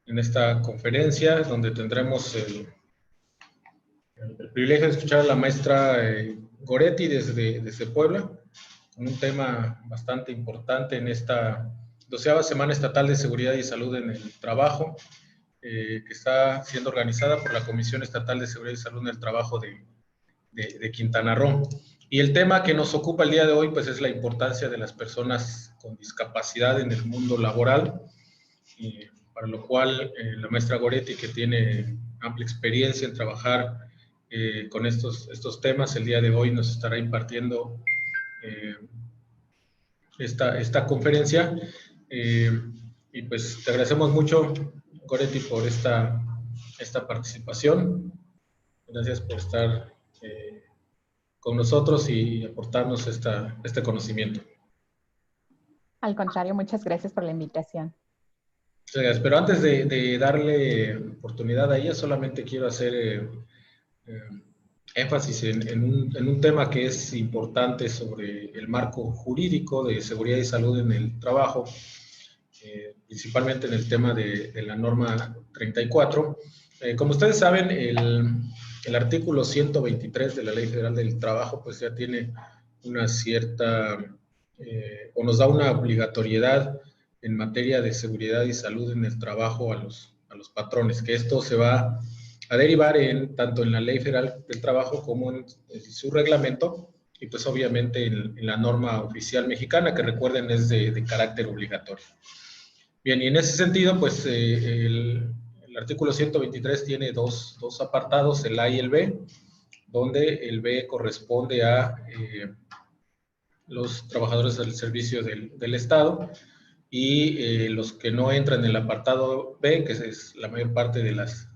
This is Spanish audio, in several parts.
en esta conferencia, donde tendremos el privilegio de escuchar a la maestra Goretti desde Puebla, con un tema bastante importante en esta 12ª Semana Estatal de Seguridad y Salud en el Trabajo, que está siendo organizada por la Comisión Estatal de Seguridad y Salud en el Trabajo de Quintana Roo. Y el tema que nos ocupa el día de hoy, pues, es la importancia de las personas con discapacidad en el mundo laboral, para lo cual la maestra Goretti, que tiene amplia experiencia en trabajar con estos temas, el día de hoy nos estará impartiendo esta conferencia. Y pues te agradecemos mucho, Goretti, por esta participación. Gracias por estar con nosotros y aportarnos este conocimiento. Al contrario, muchas gracias por la invitación. Pero antes de darle oportunidad a ella, solamente quiero hacer énfasis en un tema que es importante sobre el marco jurídico de seguridad y salud en el trabajo, principalmente en el tema de la norma 34. Como ustedes saben, el artículo 123 de la Ley Federal del Trabajo pues ya tiene una cierta, o nos da una obligatoriedad en materia de seguridad y salud en el trabajo a los patrones, que esto se va a derivar tanto en la Ley Federal del Trabajo como en su reglamento, y pues obviamente en la norma oficial mexicana, que recuerden es de carácter obligatorio. Bien, y en ese sentido, pues el artículo 123 tiene dos apartados, el A y el B, donde el B corresponde a los trabajadores del servicio del Estado, y los que no entran en el apartado B, que es la mayor parte de las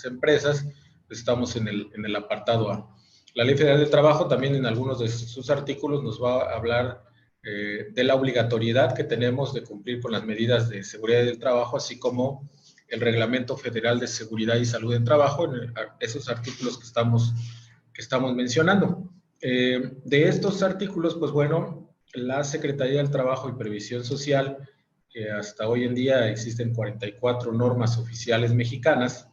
empresas, pues estamos en el apartado A. La Ley Federal del Trabajo también en algunos de sus artículos nos va a hablar de la obligatoriedad que tenemos de cumplir con las medidas de seguridad del trabajo, así como el Reglamento Federal de Seguridad y Salud en Trabajo, en esos artículos que estamos mencionando. De estos artículos, pues bueno, la Secretaría del Trabajo y Previsión Social, que hasta hoy en día existen 44 normas oficiales mexicanas,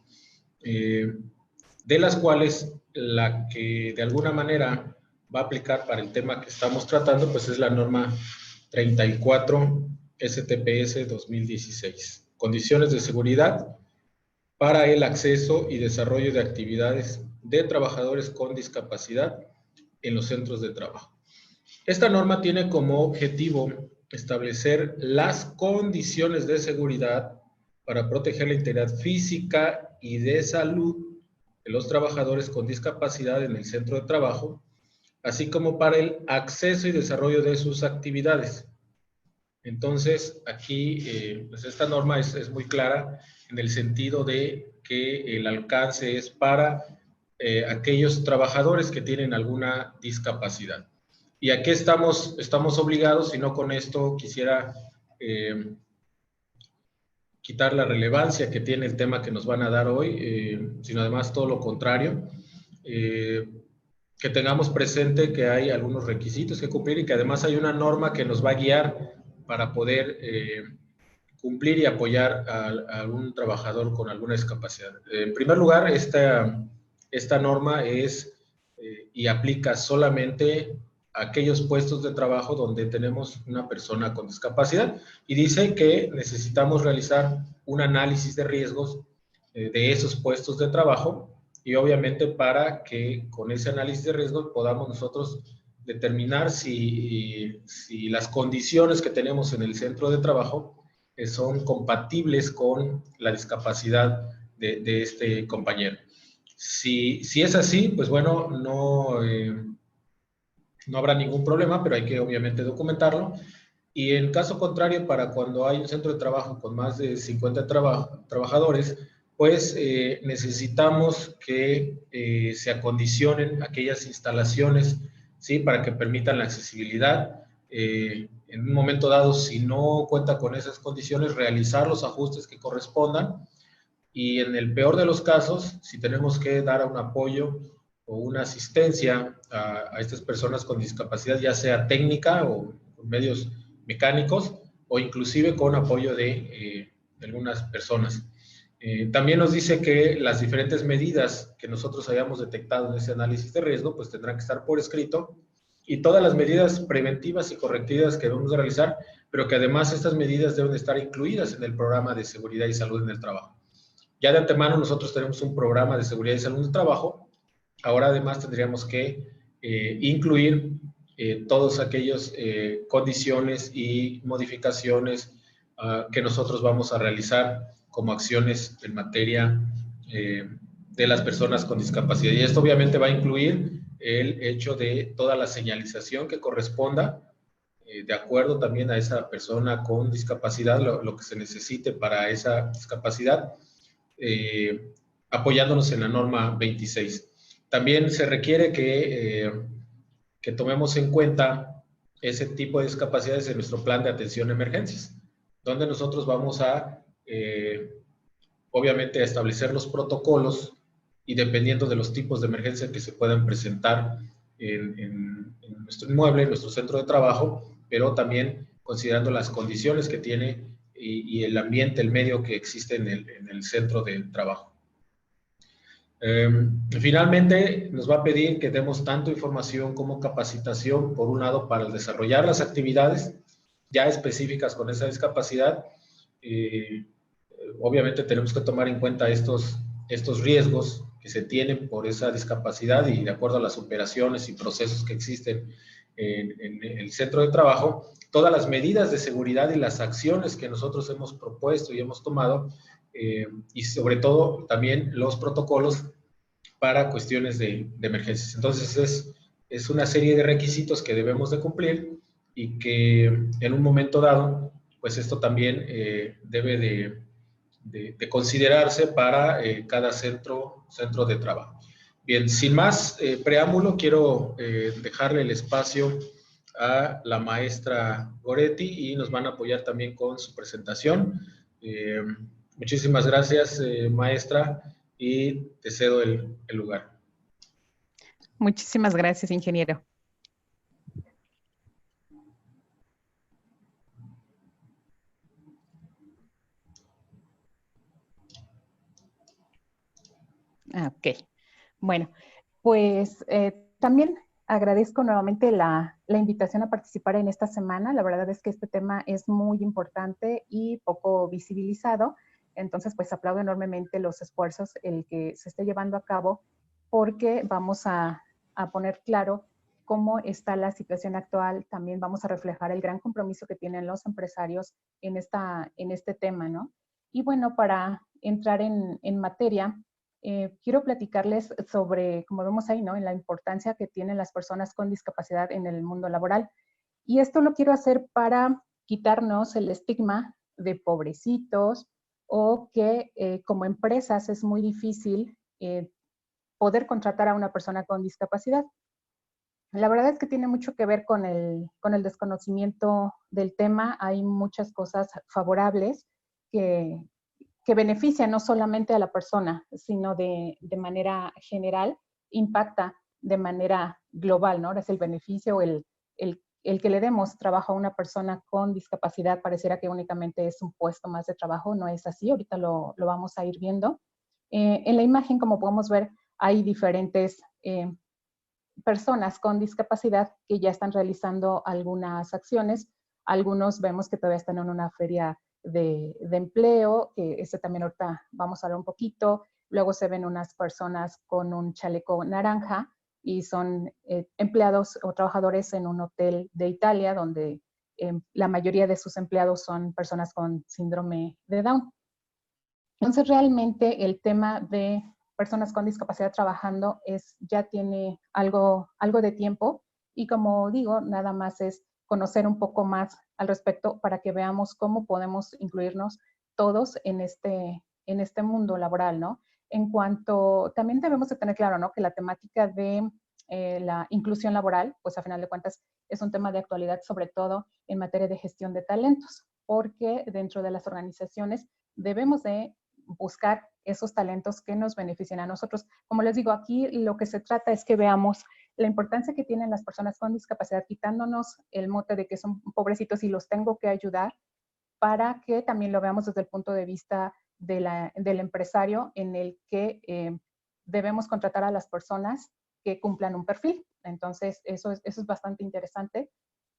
de las cuales la que de alguna manera va a aplicar para el tema que estamos tratando, pues es la norma 34 STPS 2016, condiciones de seguridad para el acceso y desarrollo de actividades de trabajadores con discapacidad en los centros de trabajo. Esta norma tiene como objetivo establecer las condiciones de seguridad para proteger la integridad física y de salud de los trabajadores con discapacidad en el centro de trabajo, así como para el acceso y desarrollo de sus actividades. Entonces, aquí, pues esta norma es muy clara en el sentido de que el alcance es para aquellos trabajadores que tienen alguna discapacidad. ¿Y a qué estamos obligados? Y no con esto quisiera quitar la relevancia que tiene el tema que nos van a dar hoy, sino además todo lo contrario, que tengamos presente que hay algunos requisitos que cumplir y que además hay una norma que nos va a guiar para poder cumplir y apoyar a algún trabajador con alguna discapacidad. En primer lugar, esta norma es y aplica solamente a aquellos puestos de trabajo donde tenemos una persona con discapacidad, y dice que necesitamos realizar un análisis de riesgos de esos puestos de trabajo, y obviamente para que con ese análisis de riesgos podamos nosotros determinar si las condiciones que tenemos en el centro de trabajo son compatibles con la discapacidad de este compañero. Si es así, pues bueno, no habrá ningún problema, pero hay que obviamente documentarlo. Y en caso contrario, para cuando hay un centro de trabajo con más de 50 trabajadores, pues necesitamos que se acondicionen aquellas instalaciones, ¿sí?, para que permitan la accesibilidad. En un momento dado, si no cuenta con esas condiciones, realizar los ajustes que correspondan, y en el peor de los casos, si tenemos que dar un apoyo o una asistencia a estas personas con discapacidad, ya sea técnica o con medios mecánicos, o inclusive con apoyo de algunas personas. También nos dice que las diferentes medidas que nosotros hayamos detectado en ese análisis de riesgo, pues tendrán que estar por escrito, y todas las medidas preventivas y correctivas que debemos de realizar, pero que además estas medidas deben de estar incluidas en el programa de seguridad y salud en el trabajo. Ya de antemano nosotros tenemos un programa de seguridad y salud en el trabajo, ahora además tendríamos que incluir todas aquellas condiciones y modificaciones que nosotros vamos a realizar como acciones en materia de las personas con discapacidad. Y esto obviamente va a incluir el hecho de toda la señalización que corresponda, de acuerdo también a esa persona con discapacidad, lo que se necesite para esa discapacidad, apoyándonos en la norma 26. También se requiere que tomemos en cuenta ese tipo de discapacidades en nuestro plan de atención a emergencias, donde nosotros vamos a, obviamente, a establecer los protocolos y dependiendo de los tipos de emergencia que se puedan presentar en nuestro inmueble, en nuestro centro de trabajo, pero también considerando las condiciones que tiene y el ambiente, el medio que existe en el centro de trabajo. Finalmente, nos va a pedir que demos tanto información como capacitación, por un lado, para desarrollar las actividades ya específicas con esa discapacidad. Obviamente tenemos que tomar en cuenta estos riesgos que se tienen por esa discapacidad y de acuerdo a las operaciones y procesos que existen en el centro de trabajo, todas las medidas de seguridad y las acciones que nosotros hemos propuesto y hemos tomado, y sobre todo también los protocolos para cuestiones de emergencias. Entonces es una serie de requisitos que debemos de cumplir y que en un momento dado, pues esto también debe de considerarse para cada centro de trabajo. Bien, sin más preámbulo, quiero dejarle el espacio a la maestra Goretti y nos van a apoyar también con su presentación. Muchísimas gracias, maestra, y te cedo el lugar. Muchísimas gracias, ingeniero. Ok, bueno, pues también agradezco nuevamente la invitación a participar en esta semana. La verdad es que este tema es muy importante y poco visibilizado. Entonces, pues aplaudo enormemente los esfuerzos el que se esté llevando a cabo porque vamos a poner claro cómo está la situación actual. También vamos a reflejar el gran compromiso que tienen los empresarios en este tema, ¿no? Y bueno, para entrar en materia, quiero platicarles sobre, como vemos ahí, ¿no? En la importancia que tienen las personas con discapacidad en el mundo laboral. Y esto lo quiero hacer para quitarnos el estigma de pobrecitos o que como empresas es muy difícil poder contratar a una persona con discapacidad. La verdad es que tiene mucho que ver con el desconocimiento del tema. Hay muchas cosas favorables que, beneficia no solamente a la persona, sino de manera general, impacta de manera global, ¿no? Ahora es el beneficio, el que le demos trabajo a una persona con discapacidad, pareciera que únicamente es un puesto más de trabajo, no es así, ahorita lo vamos a ir viendo. En la imagen, como podemos ver, hay diferentes personas con discapacidad que ya están realizando algunas acciones. Algunos vemos que todavía están en una feria de empleo, que ese también ahorita vamos a hablar un poquito. Luego se ven unas personas con un chaleco naranja y son empleados o trabajadores en un hotel de Italia donde la mayoría de sus empleados son personas con síndrome de Down. Entonces realmente el tema de personas con discapacidad trabajando ya tiene algo de tiempo y como digo, nada más es conocer un poco más al respecto para que veamos cómo podemos incluirnos todos en este mundo laboral, ¿no? En cuanto, también debemos de tener claro, ¿no? Que la temática de la inclusión laboral, pues a final de cuentas es un tema de actualidad, sobre todo en materia de gestión de talentos, porque dentro de las organizaciones debemos de buscar esos talentos que nos beneficien a nosotros. Como les digo, aquí lo que se trata es que veamos la importancia que tienen las personas con discapacidad, quitándonos el mote de que son pobrecitos y los tengo que ayudar, para que también lo veamos desde el punto de vista del empresario en el que debemos contratar a las personas que cumplan un perfil. Entonces, eso es bastante interesante.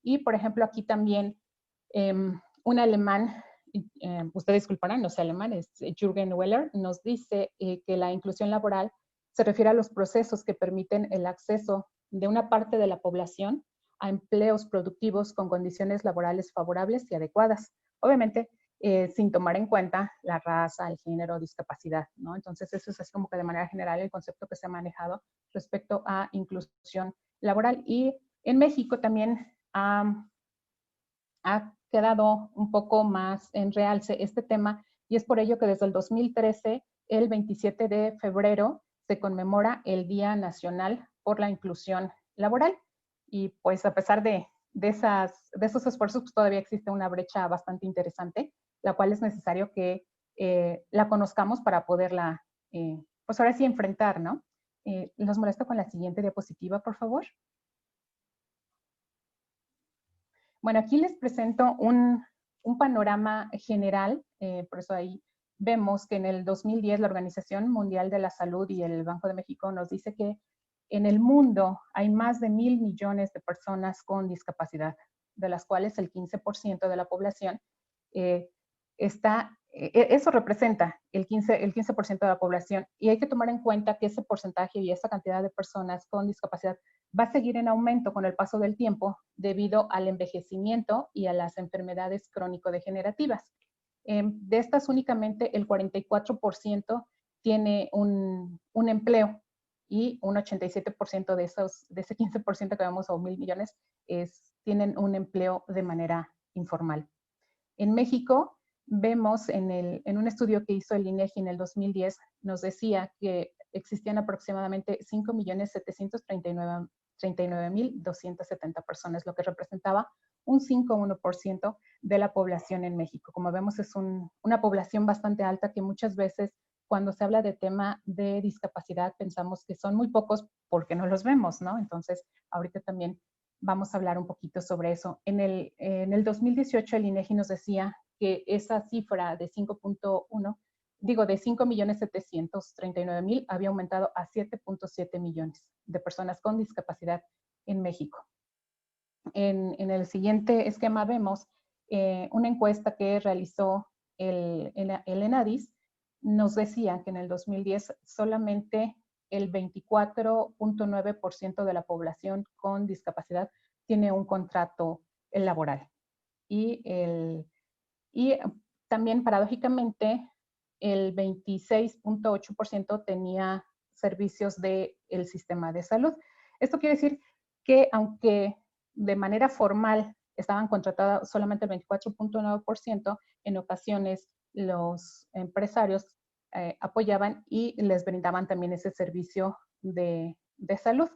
Y, por ejemplo, aquí también un alemán, ustedes disculparán, no sé alemán, es Jürgen Weller, nos dice que la inclusión laboral se refiere a los procesos que permiten el acceso de una parte de la población a empleos productivos con condiciones laborales favorables y adecuadas. Obviamente, sin tomar en cuenta la raza, el género, discapacidad, ¿no? Entonces, eso es así como que de manera general el concepto que se ha manejado respecto a inclusión laboral. Y en México también ha quedado un poco más en realce este tema, y es por ello que desde el 2013, el 27 de febrero, se conmemora el Día Nacional por la Inclusión Laboral. Y pues a pesar de esos esfuerzos, pues todavía existe una brecha bastante interesante, la cual es necesario que la conozcamos para poderla, pues ahora sí, enfrentar, ¿no? ¿Los molesto con la siguiente diapositiva, por favor? Bueno, aquí les presento un panorama general, por eso ahí vemos que en el 2010 la Organización Mundial de la Salud y el Banco de México nos dice que en el mundo hay más de 1,000 millones de personas con discapacidad, de las cuales el 15% de la población eso representa el 15% de la población, y hay que tomar en cuenta que ese porcentaje y esa cantidad de personas con discapacidad va a seguir en aumento con el paso del tiempo debido al envejecimiento y a las enfermedades crónico-degenerativas. De estas únicamente el 44% tiene un empleo, y un 87% de ese 15% que vemos, o 1,000 millones, tienen un empleo de manera informal. En México, vemos en un estudio que hizo el INEGI en el 2010, nos decía que existían aproximadamente 5,739,270 personas, lo que representaba un 5,1% de la población en México. Como vemos, es una población bastante alta que muchas veces, cuando se habla de tema de discapacidad, pensamos que son muy pocos porque no los vemos, ¿no? Entonces, ahorita también vamos a hablar un poquito sobre eso. En el 2018, el INEGI nos decía que esa cifra de 5,739,000 había aumentado a 7,7 millones de personas con discapacidad en México. En el siguiente esquema vemos una encuesta que realizó el ENADIS, nos decía que en el 2010 solamente el 24,9% de la población con discapacidad tiene un contrato laboral. Y también, paradójicamente, el 26,8% tenía servicios del sistema de salud. Esto quiere decir que, aunque de manera formal estaban contratados solamente el 24,9%, en ocasiones los empresarios apoyaban y les brindaban también ese servicio de salud.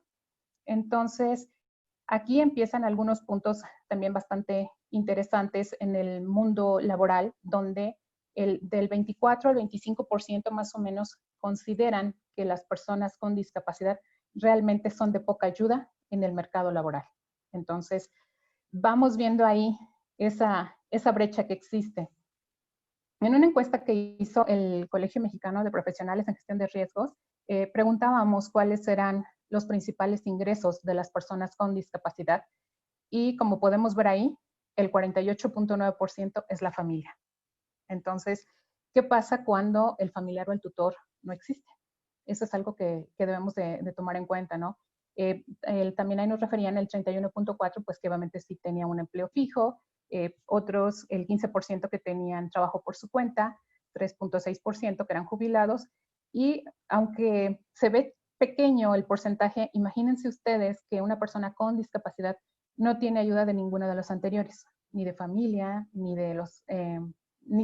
Entonces, aquí empiezan algunos puntos también bastante interesantes en el mundo laboral, donde del 24 al 25% más o menos consideran que las personas con discapacidad realmente son de poca ayuda en el mercado laboral. Entonces, vamos viendo ahí esa brecha que existe. En una encuesta que hizo el Colegio Mexicano de Profesionales en Gestión de Riesgos, preguntábamos cuáles eran los principales ingresos de las personas con discapacidad, y como podemos ver ahí, el 48,9% es la familia. Entonces, ¿qué pasa cuando el familiar o el tutor no existe? Eso es algo que debemos de tomar en cuenta, ¿no? También ahí nos referían el 31,4%, pues que obviamente sí tenía un empleo fijo, otros el 15% que tenían trabajo por su cuenta, 3,6% que eran jubilados, y aunque se ve pequeño el porcentaje, imagínense ustedes que una persona con discapacidad no tiene ayuda de ninguno de los anteriores, ni de familia, ni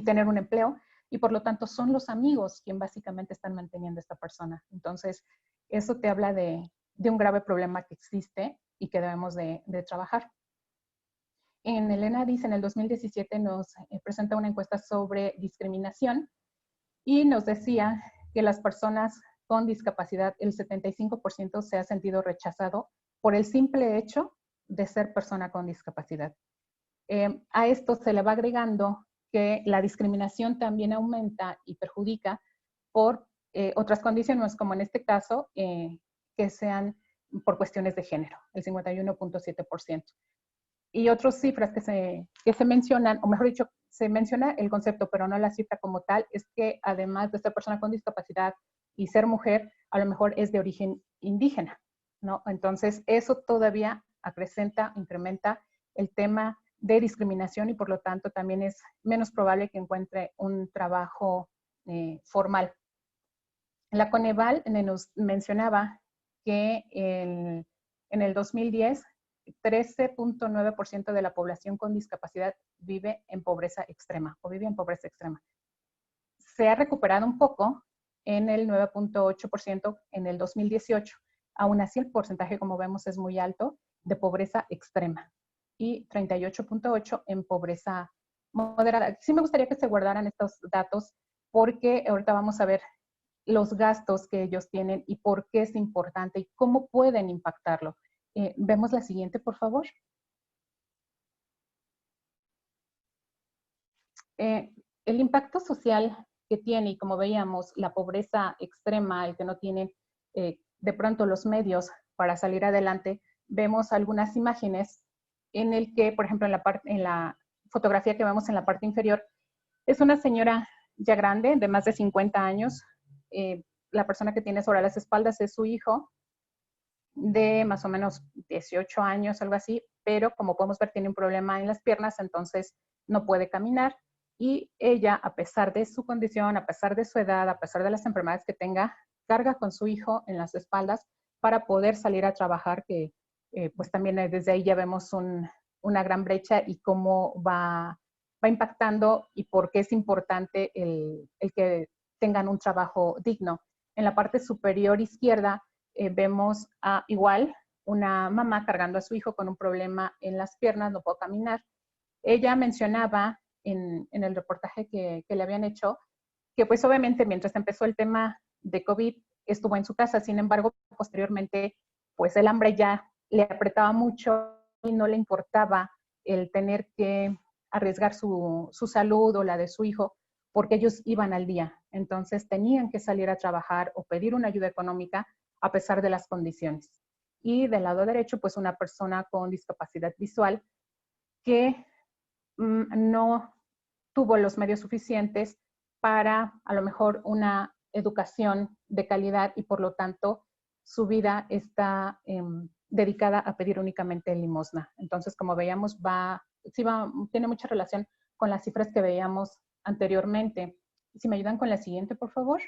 tener un empleo, y por lo tanto son los amigos quienes básicamente están manteniendo a esta persona. Entonces, eso te habla de un grave problema que existe y que debemos de trabajar. En el ENADIS, en el 2017, nos presenta una encuesta sobre discriminación, y nos decía que las personas con discapacidad, el 75% se ha sentido rechazado por el simple hecho de ser persona con discapacidad. A esto se le va agregando que la discriminación también aumenta y perjudica por otras condiciones, como en este caso, que sean por cuestiones de género, el 51.7%. Y otras cifras que se mencionan, o mejor dicho, se menciona el concepto, pero no la cifra como tal, es que además de ser persona con discapacidad y ser mujer, a lo mejor es de origen indígena, ¿no? Entonces, eso todavía acrecenta, incrementa el tema de discriminación y por lo tanto también es menos probable que encuentre un trabajo formal. La Coneval nos mencionaba que en el 2010, 13.9% de la población con discapacidad vive en pobreza extrema o vive en pobreza extrema. Se ha recuperado un poco en el 9.8% en el 2018. Aún así, el porcentaje, como vemos, es muy alto de pobreza extrema y 38.8% en pobreza moderada. Sí me gustaría que se guardaran estos datos porque ahorita vamos a ver los gastos que ellos tienen y por qué es importante y cómo pueden impactarlo. Vemos la siguiente, por favor. El impacto social que tiene, y como veíamos, la pobreza extrema, el que no tienen de pronto los medios para salir adelante, vemos algunas imágenes en el que, por ejemplo, en la fotografía que vemos en la parte inferior, es una señora ya grande, de más de 50 años. La persona que tiene sobre las espaldas es su hijo, de más o menos 18 años, algo así, pero como podemos ver tiene un problema en las piernas, entonces no puede caminar. Y ella, a pesar de su condición, a pesar de su edad, a pesar de las enfermedades que tenga, carga con su hijo en las espaldas para poder salir a trabajar, que pues también desde ahí ya vemos una gran brecha y cómo va impactando y por qué es importante el que tengan un trabajo digno. En la parte superior izquierda vemos igual una mamá cargando a su hijo con un problema en las piernas, no puede caminar. Ella mencionaba en el reportaje que le habían hecho que pues obviamente mientras empezó el tema de COVID estuvo en su casa, sin embargo posteriormente pues el hambre ya le apretaba mucho y no le importaba el tener que arriesgar su salud o la de su hijo porque ellos iban al día, entonces tenían que salir a trabajar o pedir una ayuda económica a pesar de las condiciones. Y del lado derecho, pues una persona con discapacidad visual que no tuvo los medios suficientes para a lo mejor una educación de calidad y por lo tanto su vida está dedicada a pedir únicamente limosna. Entonces, como veíamos, tiene mucha relación con las cifras que veíamos anteriormente. Si me ayudan con la siguiente, por favor.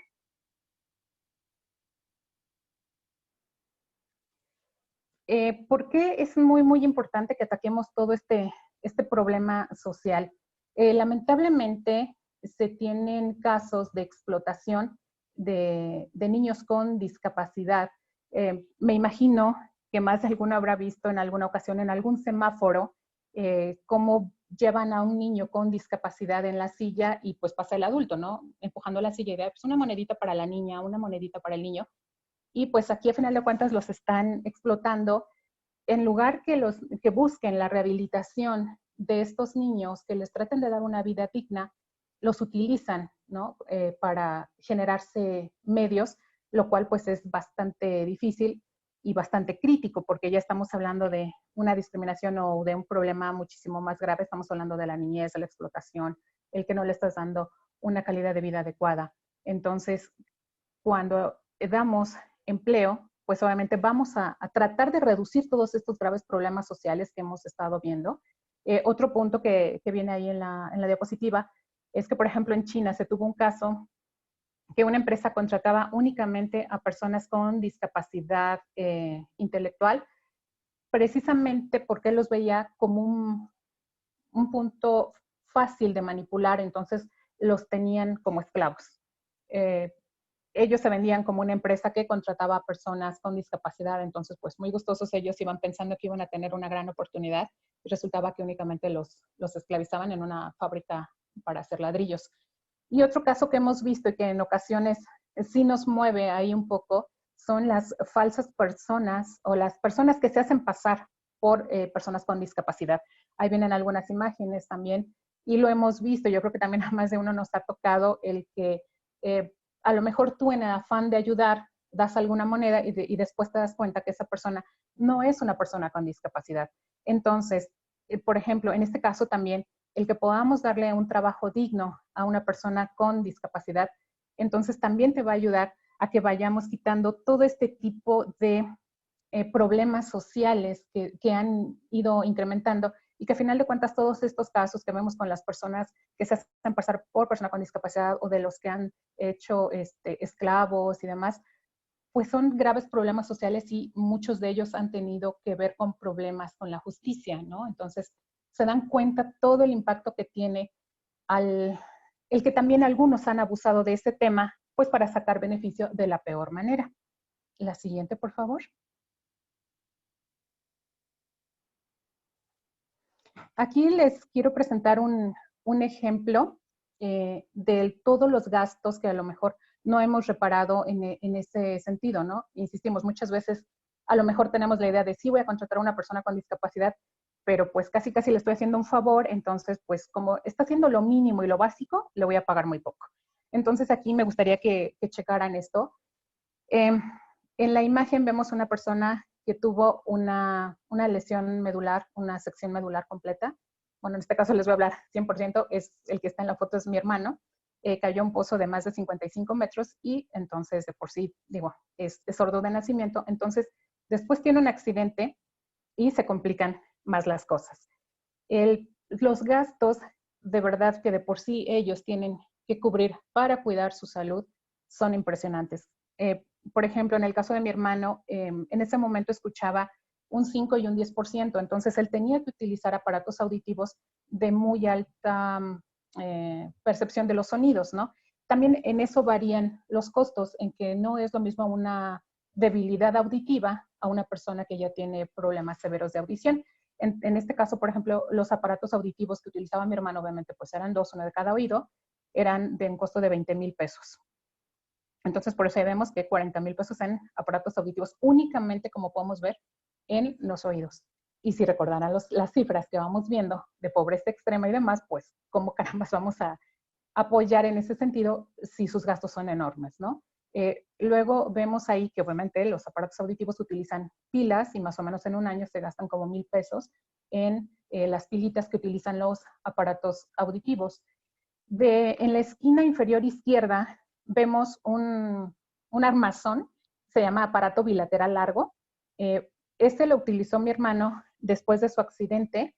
¿Por qué es muy, muy importante que ataquemos todo este problema social? Lamentablemente, se tienen casos de explotación de niños con discapacidad. Me imagino que más de alguno habrá visto en alguna ocasión en algún semáforo cómo llevan a un niño con discapacidad en la silla y pues pasa el adulto, ¿no? Empujando la silla y pues una monedita para la niña, una monedita para el niño. Y pues aquí a final de cuentas los están explotando en lugar que busquen la rehabilitación de estos niños, que les traten de dar una vida digna, los utilizan, ¿no? Para generarse medios, lo cual pues es bastante difícil y bastante crítico, porque ya estamos hablando de una discriminación o de un problema muchísimo más grave, estamos hablando de la niñez, de la explotación, el que no le estás dando una calidad de vida adecuada. Entonces, cuando damos empleo, pues obviamente vamos a tratar de reducir todos estos graves problemas sociales que hemos estado viendo. Otro punto que viene ahí en la diapositiva es que, por ejemplo, en China se tuvo un caso que una empresa contrataba únicamente a personas con discapacidad intelectual, precisamente porque los veía como un punto fácil de manipular, entonces los tenían como esclavos. Ellos se vendían como una empresa que contrataba a personas con discapacidad, entonces pues muy gustosos ellos iban pensando que iban a tener una gran oportunidad y resultaba que únicamente los esclavizaban en una fábrica para hacer ladrillos. Y otro caso que hemos visto y que en ocasiones sí nos mueve ahí un poco son las falsas personas o las personas que se hacen pasar por personas con discapacidad. Ahí vienen algunas imágenes también Y lo hemos visto, yo creo que también a más de uno nos ha tocado el que a lo mejor tú en el afán de ayudar das alguna moneda y después te das cuenta que esa persona no es una persona con discapacidad. Entonces, por ejemplo, en este caso también, el que podamos darle un trabajo digno a una persona con discapacidad, entonces también te va a ayudar a que vayamos quitando todo este tipo de problemas sociales que han ido incrementando y que a final de cuentas todos estos casos que vemos con las personas que se hacen pasar por persona con discapacidad o de los que han hecho esclavos y demás, pues son graves problemas sociales y muchos de ellos han tenido que ver con problemas con la justicia, ¿no? Entonces se dan cuenta todo el impacto que tiene el que también algunos han abusado de este tema, pues para sacar beneficio de la peor manera. La siguiente, por favor. Aquí les quiero presentar un ejemplo de todos los gastos que a lo mejor no hemos reparado en ese sentido, ¿no? Insistimos, muchas veces a lo mejor tenemos la idea de sí voy a contratar a una persona con discapacidad, pero pues casi casi le estoy haciendo un favor, entonces pues como está haciendo lo mínimo y lo básico, le voy a pagar muy poco. Entonces aquí me gustaría que checaran esto. En la imagen vemos una persona que tuvo una lesión medular, una sección medular completa. Bueno, en este caso les voy a hablar 100%, es el que está en la foto es mi hermano. Cayó a un pozo de más de 55 metros y entonces de por sí, digo, es sordo de nacimiento. Entonces, después tiene un accidente y se complican más las cosas. Los gastos, de verdad que de por sí ellos tienen que cubrir para cuidar su salud, son impresionantes. Por ejemplo, en el caso de mi hermano, en ese momento escuchaba un 5 y un 10%, entonces él tenía que utilizar aparatos auditivos de muy alta percepción de los sonidos, ¿no? También en eso varían los costos, en que no es lo mismo una debilidad auditiva a una persona que ya tiene problemas severos de audición. En este caso, por ejemplo, los aparatos auditivos que utilizaba mi hermano, obviamente, pues eran dos, uno de cada oído, eran de un costo de 20,000 pesos. Entonces, por eso vemos que 40,000 pesos en aparatos auditivos únicamente, como podemos ver, en los oídos. Y si recordarán las cifras que vamos viendo de pobreza extrema y demás, pues, ¿cómo carambas vamos a apoyar en ese sentido si sus gastos son enormes, ¿no? Luego vemos ahí que obviamente los aparatos auditivos utilizan pilas y más o menos en un año se gastan como 1,000 pesos en las pilitas que utilizan los aparatos auditivos. En la esquina inferior izquierda vemos un armazón, se llama aparato bilateral largo. Este lo utilizó mi hermano después de su accidente,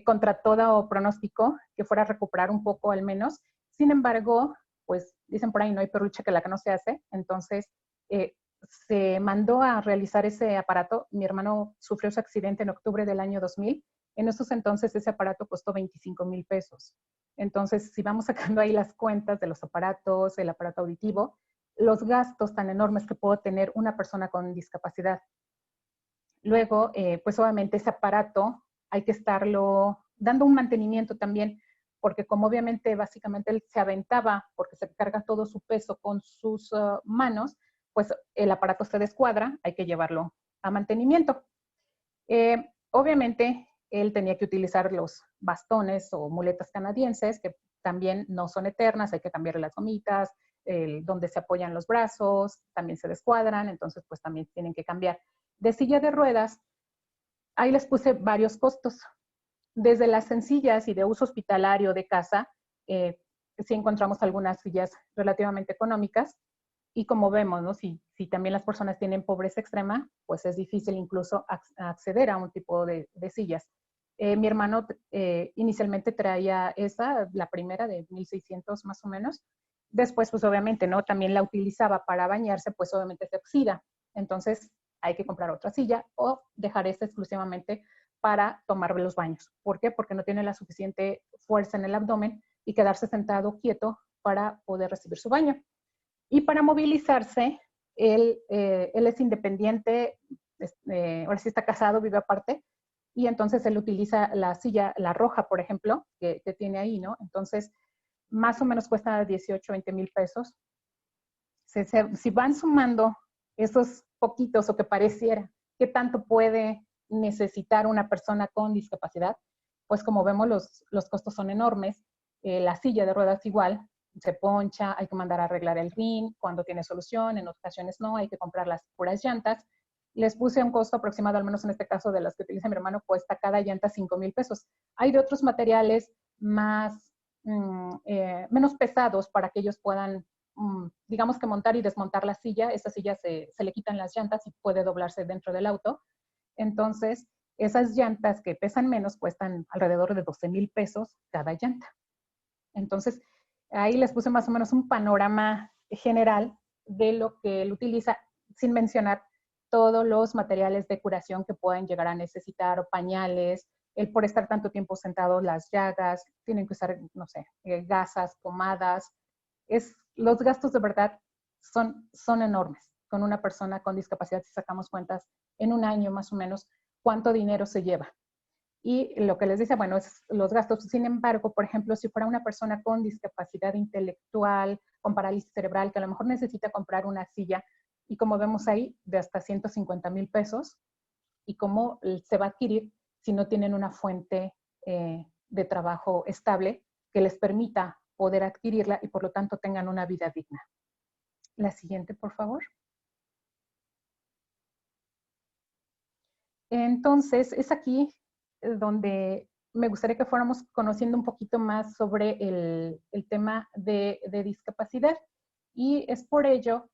contra todo pronóstico, que fuera a recuperar un poco al menos. Sin embargo, pues dicen por ahí, no hay peruche que la que no se hace. Entonces, se mandó a realizar ese aparato. Mi hermano sufrió su accidente en octubre del año 2000. En esos entonces, ese aparato costó 25,000 pesos. Entonces, si vamos sacando ahí las cuentas de los aparatos, el aparato auditivo, los gastos tan enormes que puede tener una persona con discapacidad. Luego, pues obviamente ese aparato hay que estarlo dando un mantenimiento también, porque como obviamente básicamente él se aventaba porque se carga todo su peso con sus manos, pues el aparato se descuadra, hay que llevarlo a mantenimiento. Obviamente él tenía que utilizar los bastones o muletas canadienses, que también no son eternas, hay que cambiarle las gomitas, donde se apoyan los brazos, también se descuadran, entonces pues también tienen que cambiar. De silla de ruedas, ahí les puse varios costos. Desde las sencillas y de uso hospitalario de casa, sí encontramos algunas sillas relativamente económicas. Y como vemos, ¿no? Si también las personas tienen pobreza extrema, pues es difícil incluso acceder a un tipo de sillas. Mi hermano inicialmente traía la primera de 1,600 más o menos. Después, pues obviamente, ¿no? También la utilizaba para bañarse, pues obviamente se oxida. Entonces, hay que comprar otra silla o dejar esta exclusivamente para tomar los baños. ¿Por qué? Porque no tiene la suficiente fuerza en el abdomen y quedarse sentado quieto para poder recibir su baño. Y para movilizarse, él es independiente, ahora sí está casado, vive aparte, y entonces él utiliza la silla, la roja, por ejemplo, que tiene ahí, ¿no? Entonces, más o menos cuesta 18, 20,000 pesos. Si van sumando esos poquitos o que pareciera, ¿qué tanto puede necesitar una persona con discapacidad? pues como vemos los costos son enormes. La silla de ruedas igual, se poncha, hay que mandar a arreglar el rin, cuando tiene solución, en ocasiones no, hay que comprar las puras llantas. Les puse un costo aproximado, al menos en este caso de las que utiliza mi hermano, cuesta cada llanta 5,000 pesos. Hay de otros materiales más, menos pesados para que ellos puedan, digamos que montar y desmontar la silla. Esta silla se le quitan las llantas y puede doblarse dentro del auto. Entonces, esas llantas que pesan menos cuestan alrededor de 12,000 pesos cada llanta. Entonces, ahí les puse más o menos un panorama general de lo que él utiliza, sin mencionar todos los materiales de curación que puedan llegar a necesitar, o pañales, el por estar tanto tiempo sentados, las llagas, tienen que usar, no sé, gasas, pomadas. Los gastos de verdad son enormes. Con una persona con discapacidad, si sacamos cuentas en un año más o menos, cuánto dinero se lleva. Y lo que les dice, bueno, es los gastos. Sin embargo, por ejemplo, si fuera una persona con discapacidad intelectual, con parálisis cerebral, que a lo mejor necesita comprar una silla, y como vemos ahí, de hasta 150,000 pesos, y cómo se va a adquirir si no tienen una fuente de trabajo estable que les permita poder adquirirla y por lo tanto tengan una vida digna. La siguiente, por favor. Entonces, es aquí donde me gustaría que fuéramos conociendo un poquito más sobre el tema de discapacidad. Y es por ello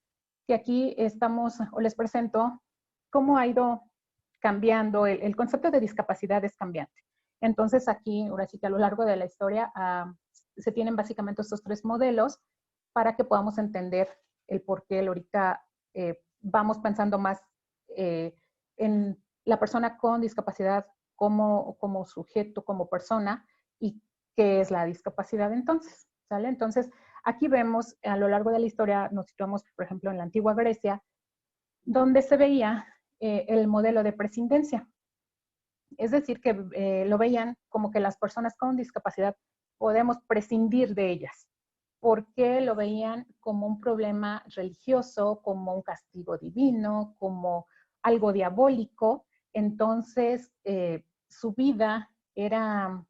que aquí estamos, o les presento, cómo ha ido cambiando. El concepto de discapacidad es cambiante. Entonces, aquí, ahora sí que a lo largo de la historia, se tienen básicamente estos 3 modelos para que podamos entender el por qué ahorita vamos pensando más en la persona con discapacidad como sujeto, como persona, y qué es la discapacidad entonces, ¿sale? Entonces, aquí vemos a lo largo de la historia, nos situamos, por ejemplo, en la antigua Grecia, donde se veía el modelo de prescindencia. Es decir, que lo veían como que las personas con discapacidad podemos prescindir de ellas. ¿Por qué lo veían como un problema religioso, como un castigo divino, como algo diabólico? Entonces, su vida era,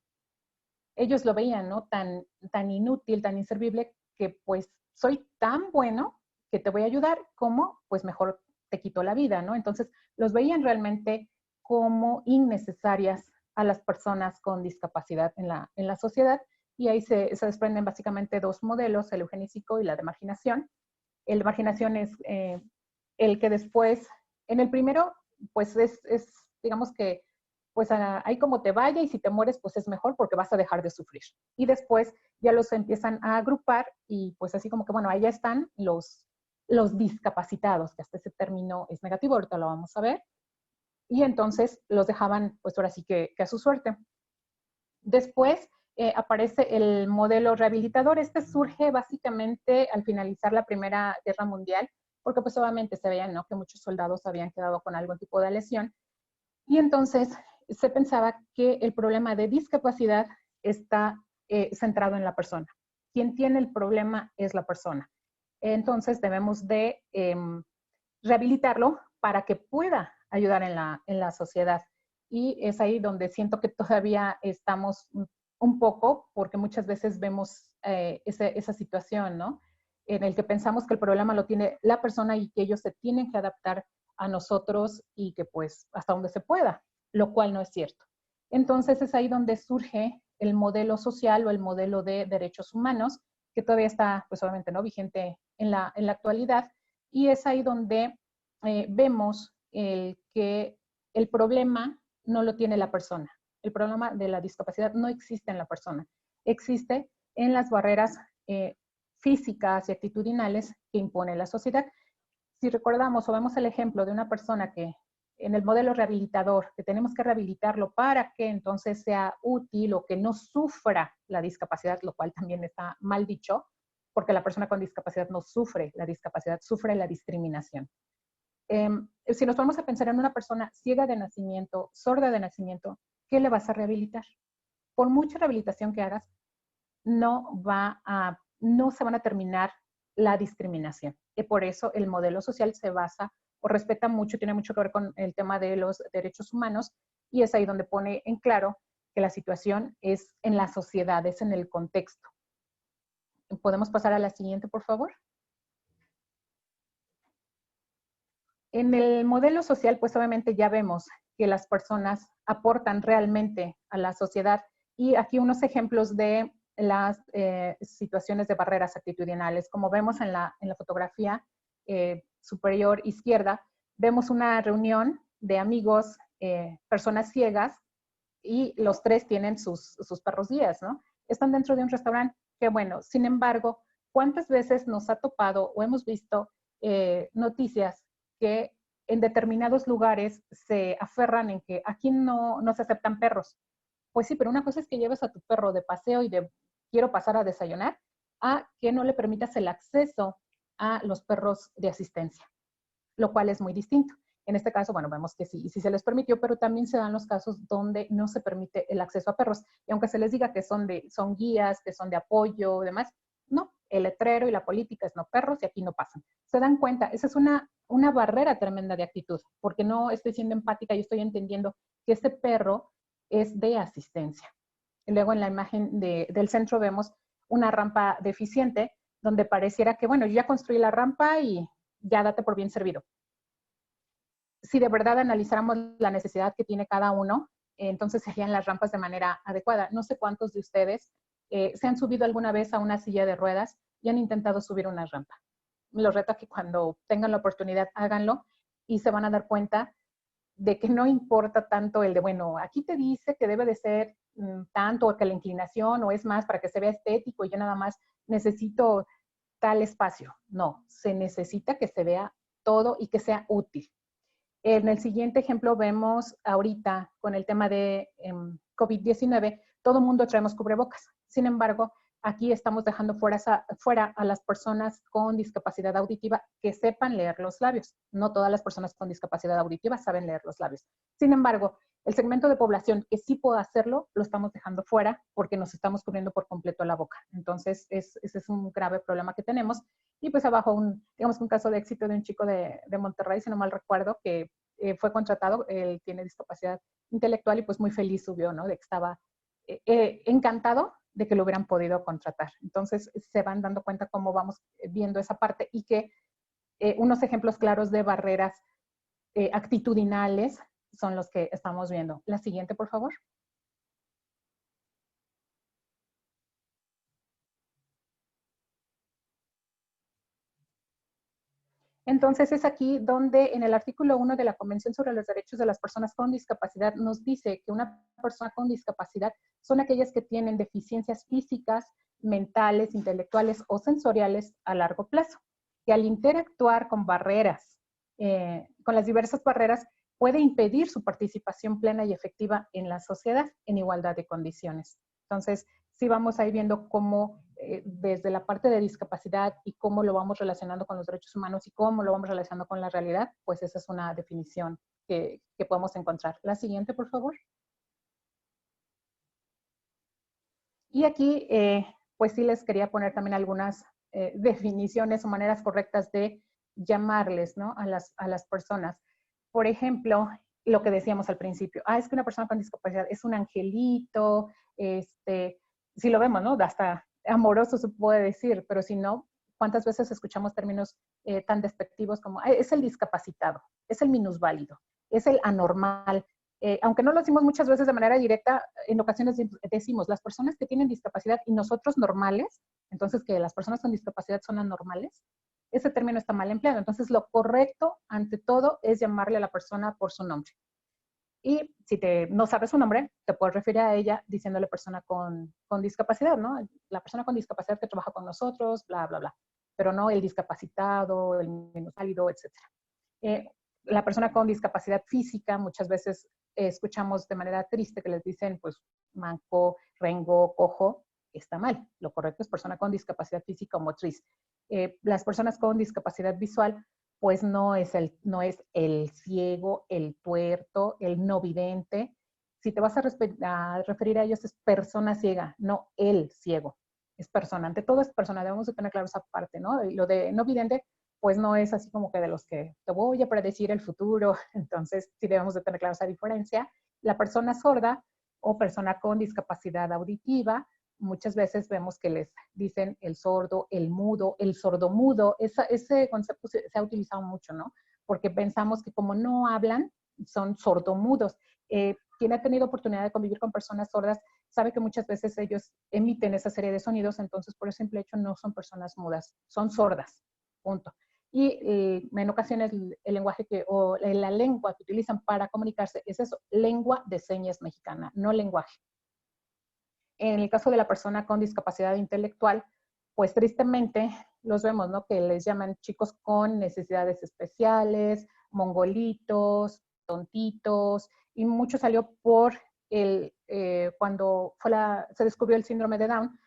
ellos lo veían, ¿no? Tan inútil, tan inservible, que pues soy tan bueno que te voy a ayudar, como pues mejor te quito la vida, ¿no? Entonces, los veían realmente como innecesarias a las personas con discapacidad en la sociedad, y ahí se desprenden básicamente 2 modelos, el eugenésico y la de marginación. El de marginación es el que después, en el primero, pues digamos que, pues ahí como te vaya, y si te mueres, pues es mejor porque vas a dejar de sufrir. Y después ya los empiezan a agrupar y pues así como que, bueno, ahí ya están los discapacitados, que hasta ese término es negativo, ahorita lo vamos a ver. Y entonces los dejaban, pues ahora sí que a su suerte. Después aparece el modelo rehabilitador. Este surge básicamente al finalizar la Primera Guerra Mundial, porque pues obviamente se veían, ¿no?, que muchos soldados habían quedado con algún tipo de lesión. Y entonces se pensaba que el problema de discapacidad está centrado en la persona. Quien tiene el problema es la persona. Entonces debemos de rehabilitarlo para que pueda ayudar en la sociedad. Y es ahí donde siento que todavía estamos un poco, porque muchas veces vemos esa situación, ¿no? En el que pensamos que el problema lo tiene la persona y que ellos se tienen que adaptar a nosotros y que pues hasta donde se pueda, lo cual no es cierto. Entonces es ahí donde surge el modelo social o el modelo de derechos humanos, que todavía está pues obviamente no vigente en la actualidad, y es ahí donde vemos que el problema no lo tiene la persona. El problema de la discapacidad no existe en la persona, existe en las barreras físicas y actitudinales que impone la sociedad. Si recordamos o vemos el ejemplo de una persona que en el modelo rehabilitador, que tenemos que rehabilitarlo para que entonces sea útil o que no sufra la discapacidad, lo cual también está mal dicho, porque la persona con discapacidad no sufre la discapacidad, sufre la discriminación. Si nos vamos a pensar en una persona ciega de nacimiento, sorda de nacimiento, ¿qué le vas a rehabilitar? Por mucha rehabilitación que hagas, no se van a terminar la discriminación. Y por eso el modelo social se basa o respeta mucho, tiene mucho que ver con el tema de los derechos humanos, y es ahí donde pone en claro que la situación es en la sociedad, es en el contexto. ¿Podemos pasar a la siguiente, por favor? En el modelo social, pues obviamente ya vemos que las personas aportan realmente a la sociedad, y aquí unos ejemplos de las situaciones de barreras actitudinales. Como vemos en la fotografía superior izquierda, vemos una reunión de amigos, personas ciegas, y los tres tienen sus perros guías, ¿no? Están dentro de un restaurante, que bueno, sin embargo, ¿cuántas veces nos ha topado o hemos visto noticias que en determinados lugares se aferran en que aquí no se aceptan perros? Pues sí, pero una cosa es que lleves a tu perro de paseo y de quiero pasar a desayunar, a que no le permitas el acceso a los perros de asistencia, lo cual es muy distinto. En este caso, bueno, vemos que sí se les permitió, pero también se dan los casos donde no se permite el acceso a perros. Y aunque se les diga que son guías, que son de apoyo, demás, no, el letrero y la política es no perros y aquí no pasan. Se dan cuenta, esa es una barrera tremenda de actitud, porque no estoy siendo empática y estoy entendiendo que ese perro es de asistencia. Y luego en la imagen del centro vemos una rampa deficiente, donde pareciera que, bueno, yo ya construí la rampa y ya date por bien servido. Si de verdad analizáramos la necesidad que tiene cada uno, entonces serían las rampas de manera adecuada. No sé cuántos de ustedes se han subido alguna vez a una silla de ruedas y han intentado subir una rampa. Los reto a que cuando tengan la oportunidad háganlo, y se van a dar cuenta de que no importa tanto el de, bueno, aquí te dice que debe de ser tanto, o que la inclinación, o es más para que se vea estético y yo nada más necesito tal espacio. No, se necesita que se vea todo y que sea útil. En el siguiente ejemplo vemos ahorita con el tema de COVID-19, todo el mundo traemos cubrebocas. Sin embargo, aquí estamos dejando fuera a las personas con discapacidad auditiva que sepan leer los labios. No todas las personas con discapacidad auditiva saben leer los labios. Sin embargo, el segmento de población que sí puede hacerlo, lo estamos dejando fuera porque nos estamos cubriendo por completo la boca. Entonces, ese es un grave problema que tenemos. Y pues abajo, digamos, un caso de éxito de un chico de Monterrey, si no mal recuerdo, que fue contratado, él tiene discapacidad intelectual y pues muy feliz subió, ¿no? De que estaba encantado de que lo hubieran podido contratar. Entonces, se van dando cuenta cómo vamos viendo esa parte, y que unos ejemplos claros de barreras actitudinales son los que estamos viendo. La siguiente, por favor. Entonces es aquí donde en el artículo 1 de la Convención sobre los Derechos de las Personas con Discapacidad nos dice que una persona con discapacidad son aquellas que tienen deficiencias físicas, mentales, intelectuales o sensoriales a largo plazo, que al interactuar con barreras, con las diversas barreras, puede impedir su participación plena y efectiva en la sociedad en igualdad de condiciones. Entonces, sí vamos a ir viendo cómo desde la parte de discapacidad y cómo lo vamos relacionando con los derechos humanos y cómo lo vamos relacionando con la realidad, pues esa es una definición que podemos encontrar. La siguiente, por favor. Y aquí, pues sí les quería poner también algunas definiciones o maneras correctas de llamarles, ¿no? a las personas. Por ejemplo, lo que decíamos al principio, es que una persona con discapacidad es un angelito, si lo vemos, ¿no? Hasta amoroso se puede decir, pero si no, ¿cuántas veces escuchamos términos tan despectivos como es el discapacitado, es el minusválido, es el anormal? Aunque no lo decimos muchas veces de manera directa, en ocasiones decimos las personas que tienen discapacidad y nosotros normales, entonces que las personas con discapacidad son anormales. Ese término está mal empleado. Entonces, lo correcto, ante todo, es llamarle a la persona por su nombre. Y si no sabes su nombre, te puedes referir a ella diciéndole persona con discapacidad, ¿no? La persona con discapacidad que trabaja con nosotros, bla, bla, bla. Pero no el discapacitado, el minusválido, etc. La persona con discapacidad física, muchas veces escuchamos de manera triste que les dicen, pues, manco, rengo, cojo. Está mal. Lo correcto es persona con discapacidad física o motriz. Las personas con discapacidad visual, pues no es el ciego, el tuerto, el no vidente. Si te vas a referir a ellos, es persona ciega, no el ciego. Es persona. Ante todo es persona. Debemos de tener claro esa parte, ¿no? Y lo de no vidente, pues no es así como que de los que te voy a predecir el futuro. Entonces, sí debemos de tener claro esa diferencia. La persona sorda, o persona con discapacidad auditiva. Muchas veces vemos que les dicen el sordo, el mudo, el sordomudo. Ese concepto se ha utilizado mucho, ¿no? Porque pensamos que como no hablan, son sordomudos. Quien ha tenido oportunidad de convivir con personas sordas sabe que muchas veces ellos emiten esa serie de sonidos, entonces por el simple hecho no son personas mudas, son sordas, punto. Y en ocasiones el lenguaje o la lengua que utilizan para comunicarse es eso, lengua de señas mexicana, no lenguaje. En el caso de la persona con discapacidad intelectual, pues tristemente los vemos, ¿no? Que les llaman chicos con necesidades especiales, mongolitos, tontitos, y mucho salió por cuando se descubrió el síndrome de Down,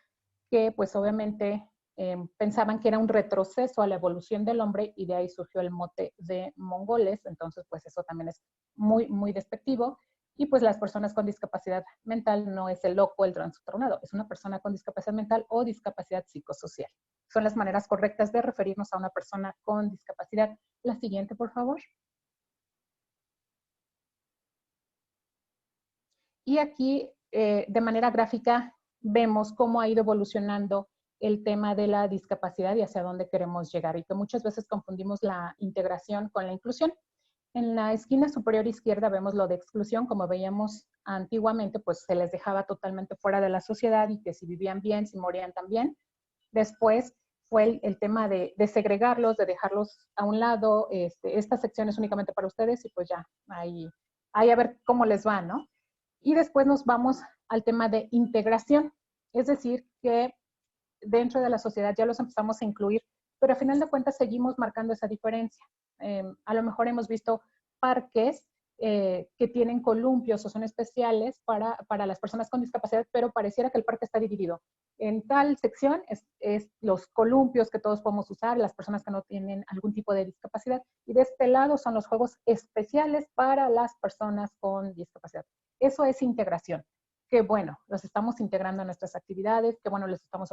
que pues obviamente pensaban que era un retroceso a la evolución del hombre y de ahí surgió el mote de mongoles, entonces pues eso también es muy, muy despectivo. Y pues las personas con discapacidad mental no es el loco, el trastornado, es una persona con discapacidad mental o discapacidad psicosocial. Son las maneras correctas de referirnos a una persona con discapacidad. La siguiente, por favor. Y aquí, de manera gráfica, vemos cómo ha ido evolucionando el tema de la discapacidad y hacia dónde queremos llegar. Y que muchas veces confundimos la integración con la inclusión. En la esquina superior izquierda vemos lo de exclusión, como veíamos antiguamente, pues se les dejaba totalmente fuera de la sociedad y que si vivían bien, si morían también. Después fue el tema de segregarlos, de dejarlos a un lado, esta sección es únicamente para ustedes y pues ya, ahí a ver cómo les va, ¿no? Y después nos vamos al tema de integración, es decir, que dentro de la sociedad ya los empezamos a incluir, pero a final de cuentas seguimos marcando esa diferencia. A lo mejor hemos visto parques que tienen columpios o son especiales para las personas con discapacidad, pero pareciera que el parque está dividido. En tal sección es los columpios que todos podemos usar, las personas que no tienen algún tipo de discapacidad, y de este lado son los juegos especiales para las personas con discapacidad. Eso es integración. Que bueno, los estamos integrando a nuestras actividades, que bueno, les estamos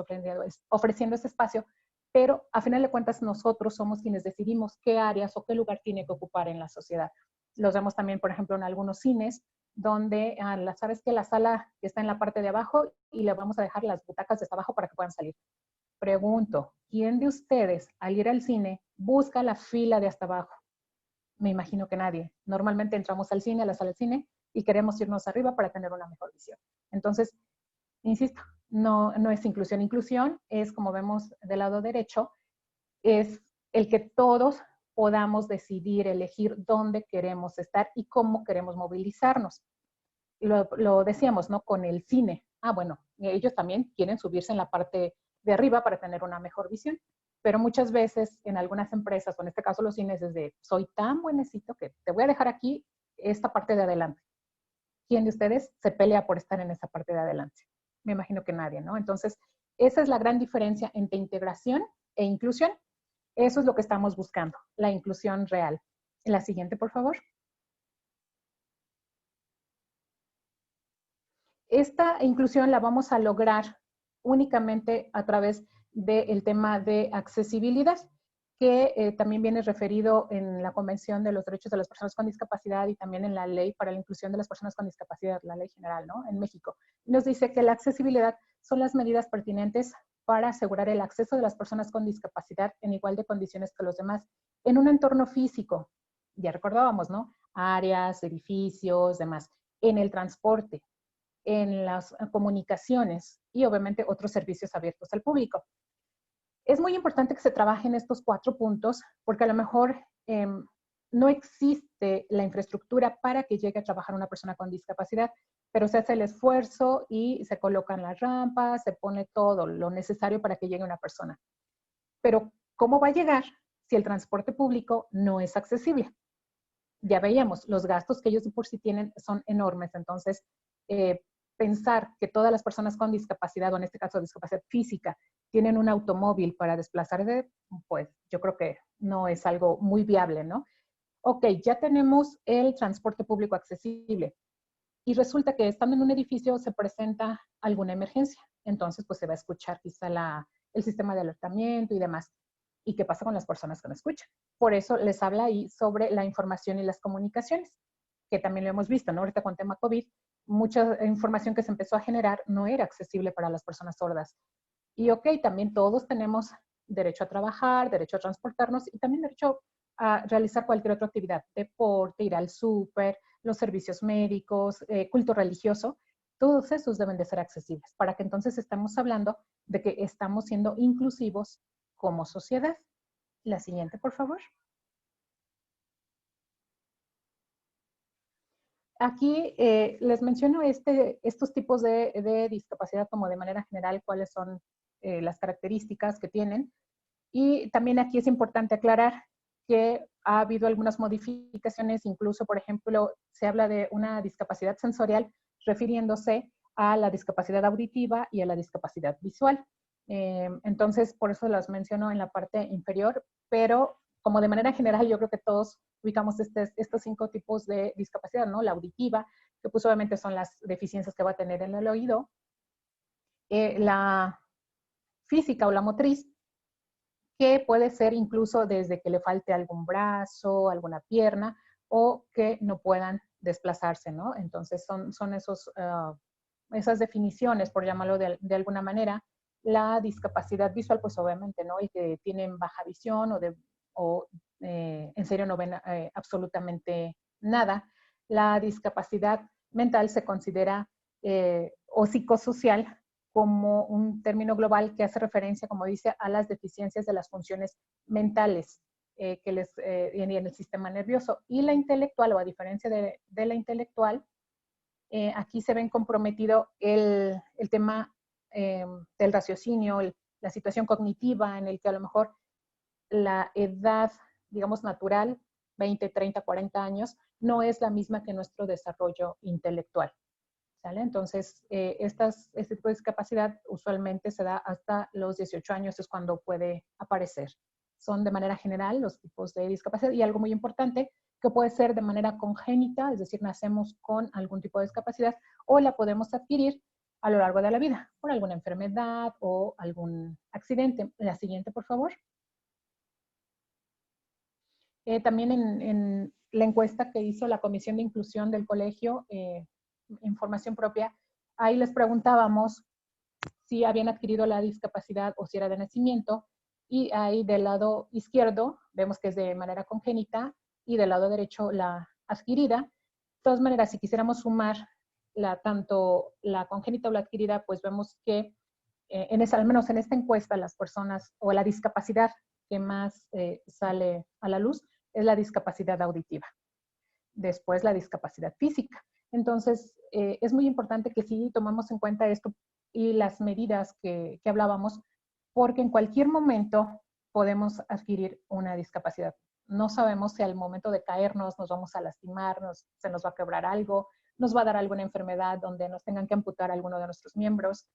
ofreciendo ese espacio, pero a final de cuentas nosotros somos quienes decidimos qué áreas o qué lugar tiene que ocupar en la sociedad. Los vemos también, por ejemplo, en algunos cines, donde, ¿sabes qué? La sala está en la parte de abajo y le vamos a dejar las butacas desde abajo para que puedan salir. Pregunto, ¿quién de ustedes al ir al cine busca la fila de hasta abajo? Me imagino que nadie. Normalmente entramos al cine, a la sala del cine, y queremos irnos arriba para tener una mejor visión. Entonces, insisto, no es inclusión. Inclusión es, como vemos del lado derecho, es el que todos podamos decidir, elegir dónde queremos estar y cómo queremos movilizarnos. Lo decíamos, ¿no? Con el cine. Bueno, ellos también quieren subirse en la parte de arriba para tener una mejor visión. Pero muchas veces en algunas empresas, o en este caso los cines, es de, soy tan buenecito que te voy a dejar aquí esta parte de adelante. ¿Quién de ustedes se pelea por estar en esa parte de adelante? Me imagino que nadie, ¿no? Entonces, esa es la gran diferencia entre integración e inclusión. Eso es lo que estamos buscando, la inclusión real. La siguiente, por favor. Esta inclusión la vamos a lograr únicamente a través del tema de accesibilidad, que también viene referido en la Convención de los Derechos de las Personas con Discapacidad y también en la Ley para la Inclusión de las Personas con Discapacidad, la Ley General, ¿no? En México. Nos dice que la accesibilidad son las medidas pertinentes para asegurar el acceso de las personas con discapacidad en igual de condiciones que los demás en un entorno físico. Ya recordábamos, ¿no? Áreas, edificios, demás. En el transporte, en las comunicaciones y obviamente otros servicios abiertos al público. Es muy importante que se trabaje en estos 4 puntos porque a lo mejor no existe la infraestructura para que llegue a trabajar una persona con discapacidad, pero se hace el esfuerzo y se colocan las rampas, se pone todo lo necesario para que llegue una persona. Pero, ¿cómo va a llegar si el transporte público no es accesible? Ya veíamos, los gastos que ellos por sí tienen son enormes, entonces pensar que todas las personas con discapacidad, o en este caso discapacidad física, tienen un automóvil para desplazarse, pues yo creo que no es algo muy viable, ¿no? Ok, ya tenemos el transporte público accesible y resulta que estando en un edificio se presenta alguna emergencia, entonces pues se va a escuchar quizá el sistema de alertamiento y demás. ¿Y qué pasa con las personas que no escuchan? Por eso les habla ahí sobre la información y las comunicaciones, que también lo hemos visto, ¿no? Ahorita con tema COVID, mucha información que se empezó a generar no era accesible para las personas sordas. Y ok, también todos tenemos derecho a trabajar, derecho a transportarnos y también derecho a realizar cualquier otra actividad, deporte, ir al súper, los servicios médicos, culto religioso. Todos esos deben de ser accesibles para que entonces estemos hablando de que estamos siendo inclusivos como sociedad. La siguiente, por favor. Aquí les menciono estos tipos de discapacidad como de manera general, cuáles son las características que tienen. Y también aquí es importante aclarar que ha habido algunas modificaciones, incluso, por ejemplo, se habla de una discapacidad sensorial refiriéndose a la discapacidad auditiva y a la discapacidad visual. Entonces, por eso las menciono en la parte inferior, pero como de manera general yo creo que todos ubicamos estos 5 tipos de discapacidad, ¿no? La auditiva, que pues obviamente son las deficiencias que va a tener en el oído, la física o la motriz, que puede ser incluso desde que le falte algún brazo, alguna pierna, o que no puedan desplazarse, ¿no? Entonces son esas definiciones, por llamarlo de alguna manera. La discapacidad visual, pues obviamente, ¿no? El que tienen baja visión o en serio no ven absolutamente nada. La discapacidad mental se considera o psicosocial como un término global que hace referencia, como dice, a las deficiencias de las funciones mentales en el sistema nervioso. Y la intelectual, o a diferencia de la intelectual, aquí se ven comprometido el tema del raciocinio, la situación cognitiva en el que a lo mejor la edad, digamos, natural, 20, 30, 40 años, no es la misma que nuestro desarrollo intelectual. ¿Sale? Entonces, este tipo de discapacidad usualmente se da hasta los 18 años, es cuando puede aparecer. Son de manera general los tipos de discapacidad y algo muy importante que puede ser de manera congénita, es decir, nacemos con algún tipo de discapacidad o la podemos adquirir a lo largo de la vida por alguna enfermedad o algún accidente. La siguiente, por favor. También en la encuesta que hizo la Comisión de Inclusión del Colegio, información propia, ahí les preguntábamos si habían adquirido la discapacidad o si era de nacimiento, y ahí del lado izquierdo vemos que es de manera congénita y del lado derecho la adquirida. De todas maneras, si quisiéramos sumar tanto la congénita o la adquirida, pues vemos que al menos en esta encuesta, las personas o la discapacidad que más sale a la luz es la discapacidad auditiva. Después la discapacidad física. Entonces, es muy importante que sí tomemos en cuenta esto y las medidas que hablábamos, porque en cualquier momento podemos adquirir una discapacidad. No sabemos si al momento de caernos nos vamos a lastimar, se nos va a quebrar algo, nos va a dar alguna enfermedad donde nos tengan que amputar alguno de nuestros miembros.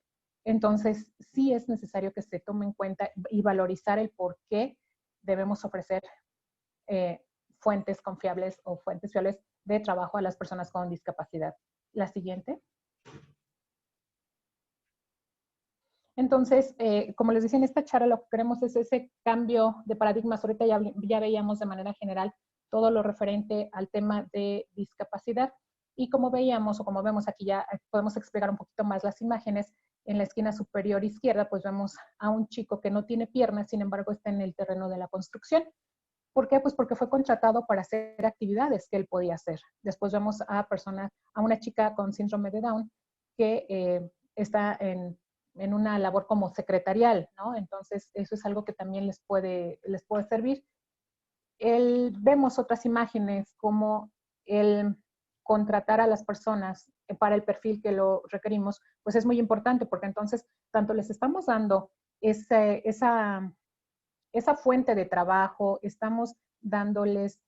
Entonces, sí es necesario que se tome en cuenta y valorizar el por qué debemos ofrecer fuentes confiables o fuentes fiables de trabajo a las personas con discapacidad. La siguiente. Entonces, como les decía en esta charla, lo que queremos es ese cambio de paradigmas. Ahorita ya veíamos de manera general todo lo referente al tema de discapacidad. Y como veíamos o como vemos aquí, ya podemos explicar un poquito más las imágenes. En la esquina superior izquierda, pues vemos a un chico que no tiene piernas, sin embargo está en el terreno de la construcción. ¿Por qué? Pues porque fue contratado para hacer actividades que él podía hacer. Después vemos a una chica con síndrome de Down que está en una labor como secretarial, ¿no? Entonces, eso es algo que también les puede servir. Vemos otras imágenes como el contratar a las personas para el perfil que lo requerimos, pues es muy importante porque entonces tanto les estamos dando esa fuente de trabajo, estamos dándoles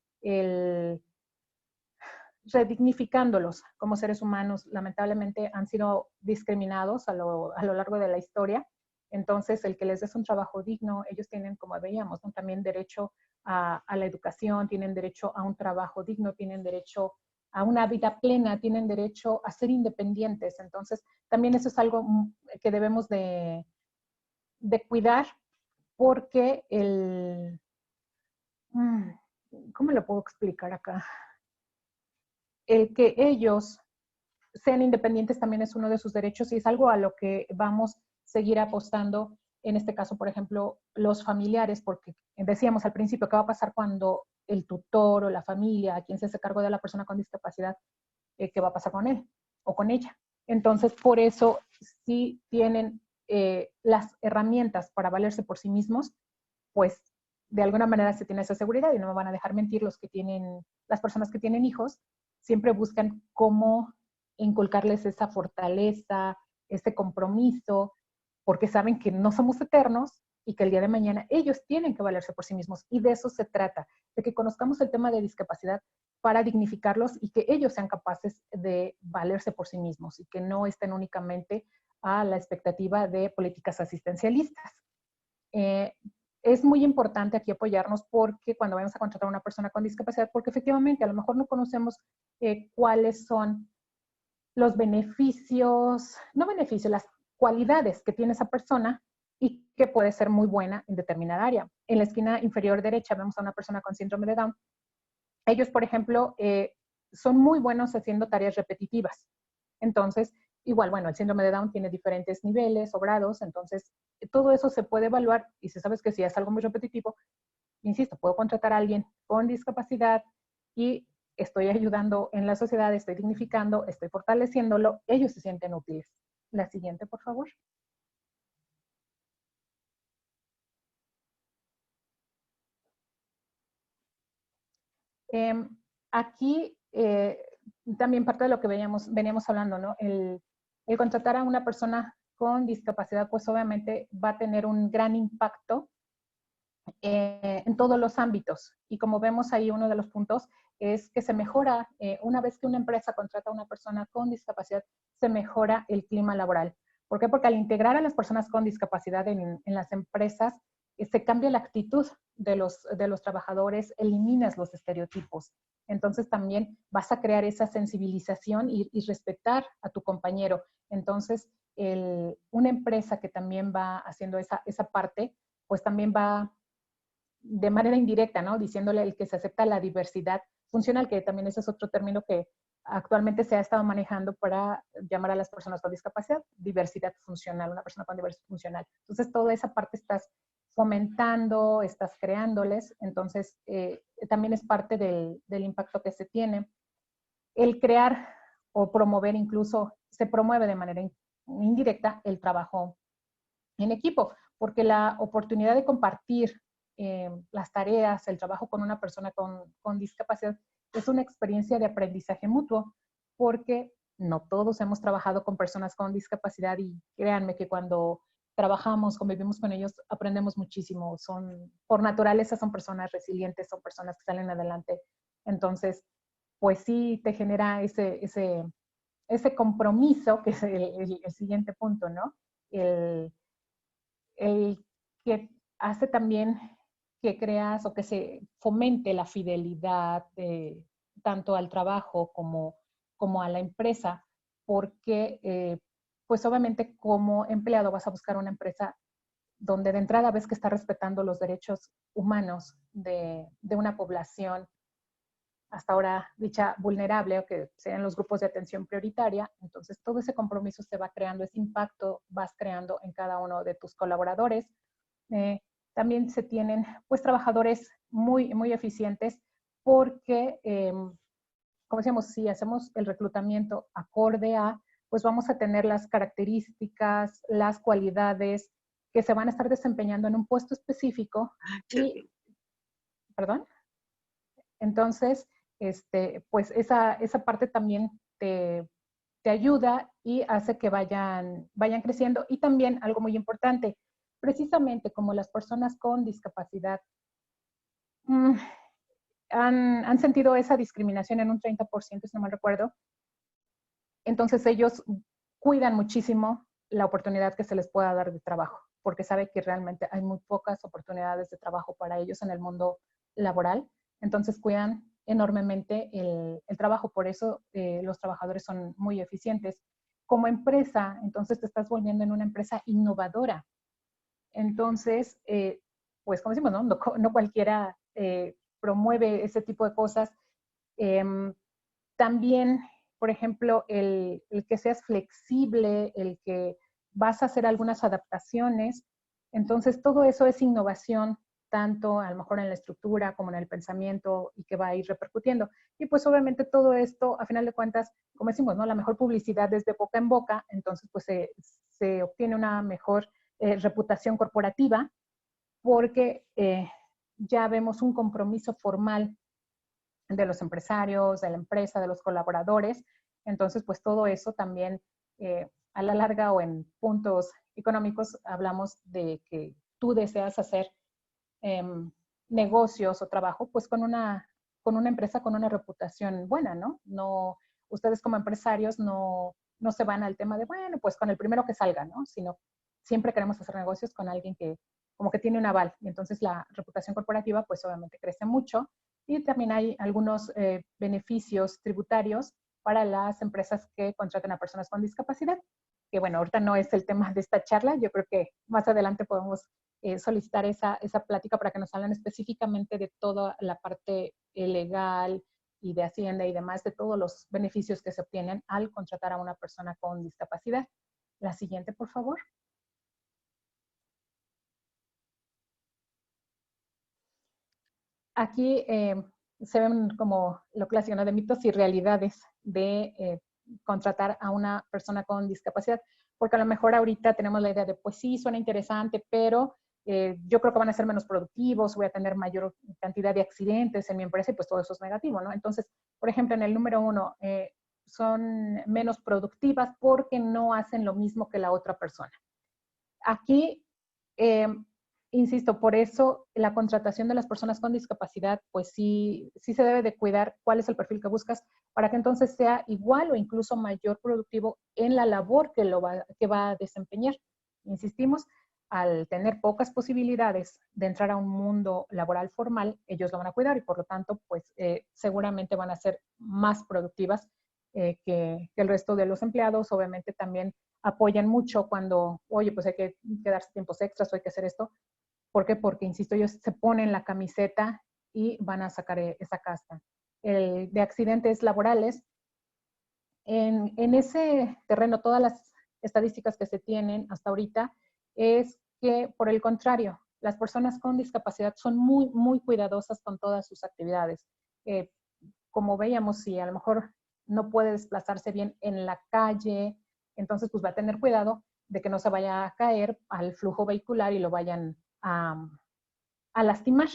redignificándolos como seres humanos. Lamentablemente han sido discriminados a lo largo de la historia. Entonces, el que les des un trabajo digno, ellos tienen, como veíamos, ¿no? También derecho a la educación, tienen derecho a un trabajo digno, tienen derecho a una vida plena, tienen derecho a ser independientes. Entonces, también eso es algo que debemos de cuidar porque ¿cómo lo puedo explicar acá? El que ellos sean independientes también es uno de sus derechos y es algo a lo que vamos a seguir apostando. En este caso, por ejemplo, los familiares, porque decíamos al principio, ¿qué va a pasar cuando el tutor o la familia, a quien se hace cargo de la persona con discapacidad, qué va a pasar con él o con ella? Entonces, por eso, si tienen las herramientas para valerse por sí mismos, pues de alguna manera se tiene esa seguridad y no me van a dejar mentir las personas que tienen hijos, siempre buscan cómo inculcarles esa fortaleza, ese compromiso, porque saben que no somos eternos y que el día de mañana ellos tienen que valerse por sí mismos. Y de eso se trata, de que conozcamos el tema de discapacidad para dignificarlos y que ellos sean capaces de valerse por sí mismos y que no estén únicamente a la expectativa de políticas asistencialistas. Es muy importante aquí apoyarnos porque cuando vayamos a contratar a una persona con discapacidad, porque efectivamente a lo mejor no conocemos cuáles son los beneficios, no beneficios, las cualidades que tiene esa persona y que puede ser muy buena en determinada área. En la esquina inferior derecha vemos a una persona con síndrome de Down. Ellos, por ejemplo, son muy buenos haciendo tareas repetitivas. Entonces, igual, bueno, el síndrome de Down tiene diferentes niveles o grados, entonces todo eso se puede evaluar y si sabes que si es algo muy repetitivo, insisto, puedo contratar a alguien con discapacidad y estoy ayudando en la sociedad, estoy dignificando, estoy fortaleciéndolo, ellos se sienten útiles. La siguiente, por favor. Aquí también parte de lo que veníamos hablando, ¿no? El contratar a una persona con discapacidad, pues obviamente va a tener un gran impacto en todos los ámbitos. Y como vemos ahí, uno de los puntos es que se mejora, una vez que una empresa contrata a una persona con discapacidad, se mejora el clima laboral. ¿Por qué? Porque al integrar a las personas con discapacidad en las empresas, se cambia la actitud de los trabajadores, eliminas los estereotipos. Entonces también vas a crear esa sensibilización y respetar a tu compañero. Entonces, una empresa que también va haciendo esa parte, pues también va de manera indirecta, ¿no? Diciéndole el que se acepta la diversidad funcional, que también ese es otro término que actualmente se ha estado manejando para llamar a las personas con discapacidad, diversidad funcional, una persona con diversidad funcional. Entonces, toda esa parte estás fomentando, estás creándoles, entonces también es parte del impacto que se tiene. El crear o promover incluso, se promueve de manera indirecta el trabajo en equipo, porque la oportunidad de compartir las tareas, el trabajo con una persona con discapacidad, es una experiencia de aprendizaje mutuo, porque no todos hemos trabajado con personas con discapacidad y créanme que cuando trabajamos, convivimos con ellos, aprendemos muchísimo. Por naturaleza son personas resilientes, son personas que salen adelante. Entonces, pues sí te genera ese compromiso, que es el siguiente punto, ¿no? El que hace también que creas o que se fomente la fidelidad tanto al trabajo como a la empresa, porque pues obviamente como empleado vas a buscar una empresa donde de entrada ves que está respetando los derechos humanos de una población hasta ahora dicha vulnerable o que sean los grupos de atención prioritaria. Entonces, todo ese compromiso se va creando, ese impacto vas creando en cada uno de tus colaboradores. También se tienen, pues, trabajadores muy, muy eficientes porque, como decíamos, si hacemos el reclutamiento acorde a, pues vamos a tener las características, las cualidades que se van a estar desempeñando en un puesto específico. Y, perdón. Entonces, pues esa parte también te ayuda y hace que vayan creciendo. Y también algo muy importante, precisamente como las personas con discapacidad han sentido esa discriminación en un 30%, si no mal recuerdo, entonces ellos cuidan muchísimo la oportunidad que se les pueda dar de trabajo, porque sabe que realmente hay muy pocas oportunidades de trabajo para ellos en el mundo laboral. Entonces cuidan enormemente el trabajo, por eso los trabajadores son muy eficientes. Como empresa, entonces te estás volviendo en una empresa innovadora. Entonces, pues como decimos, no cualquiera promueve ese tipo de cosas. También por ejemplo, el que seas flexible, el que vas a hacer algunas adaptaciones. Entonces, todo eso es innovación, tanto a lo mejor en la estructura como en el pensamiento y que va a ir repercutiendo. Y pues obviamente todo esto, a final de cuentas, como decimos, ¿no? La mejor publicidad es de boca en boca, entonces pues se obtiene una mejor reputación corporativa porque ya vemos un compromiso formal de los empresarios, de la empresa, de los colaboradores. Entonces, pues todo eso también a la larga o en puntos económicos hablamos de que tú deseas hacer eh, negocios o trabajo, pues con una empresa con una reputación buena, ¿no? No, ustedes como empresarios no se van al tema de, bueno, pues con el primero que salga, ¿no? Sino siempre queremos hacer negocios con alguien que como que tiene un aval. Y entonces la reputación corporativa, pues obviamente crece mucho. Y también hay algunos beneficios tributarios para las empresas que contraten a personas con discapacidad, que bueno, ahorita no es el tema de esta charla, yo creo que más adelante podemos solicitar esa plática para que nos hablen específicamente de toda la parte legal y de Hacienda y demás, de todos los beneficios que se obtienen al contratar a una persona con discapacidad. La siguiente, por favor. Aquí se ven como lo clásico, ¿no? De mitos y realidades de contratar a una persona con discapacidad, porque a lo mejor ahorita tenemos la idea de, pues sí, suena interesante, pero yo creo que van a ser menos productivos, voy a tener mayor cantidad de accidentes en mi empresa y pues todo eso es negativo, ¿no? Entonces, por ejemplo, en el número 1, son menos productivas porque no hacen lo mismo que la otra persona. Aquí, eh, insisto, por eso la contratación de las personas con discapacidad, pues sí se debe de cuidar cuál es el perfil que buscas para que entonces sea igual o incluso mayor productivo en la labor que va a desempeñar. Insistimos, al tener pocas posibilidades de entrar a un mundo laboral formal, ellos lo van a cuidar y por lo tanto, pues seguramente van a ser más productivas que el resto de los empleados. Obviamente también apoyan mucho cuando, oye, pues hay que quedarse tiempos extras o hay que hacer esto. ¿Por qué? Porque, insisto, ellos se ponen la camiseta y van a sacar esa casta. El de accidentes laborales, en ese terreno, todas las estadísticas que se tienen hasta ahorita es que, por el contrario, las personas con discapacidad son muy, muy cuidadosas con todas sus actividades. Como veíamos, si a lo mejor no puede desplazarse bien en la calle, entonces pues va a tener cuidado de que no se vaya a caer al flujo vehicular y lo vayan a lastimar.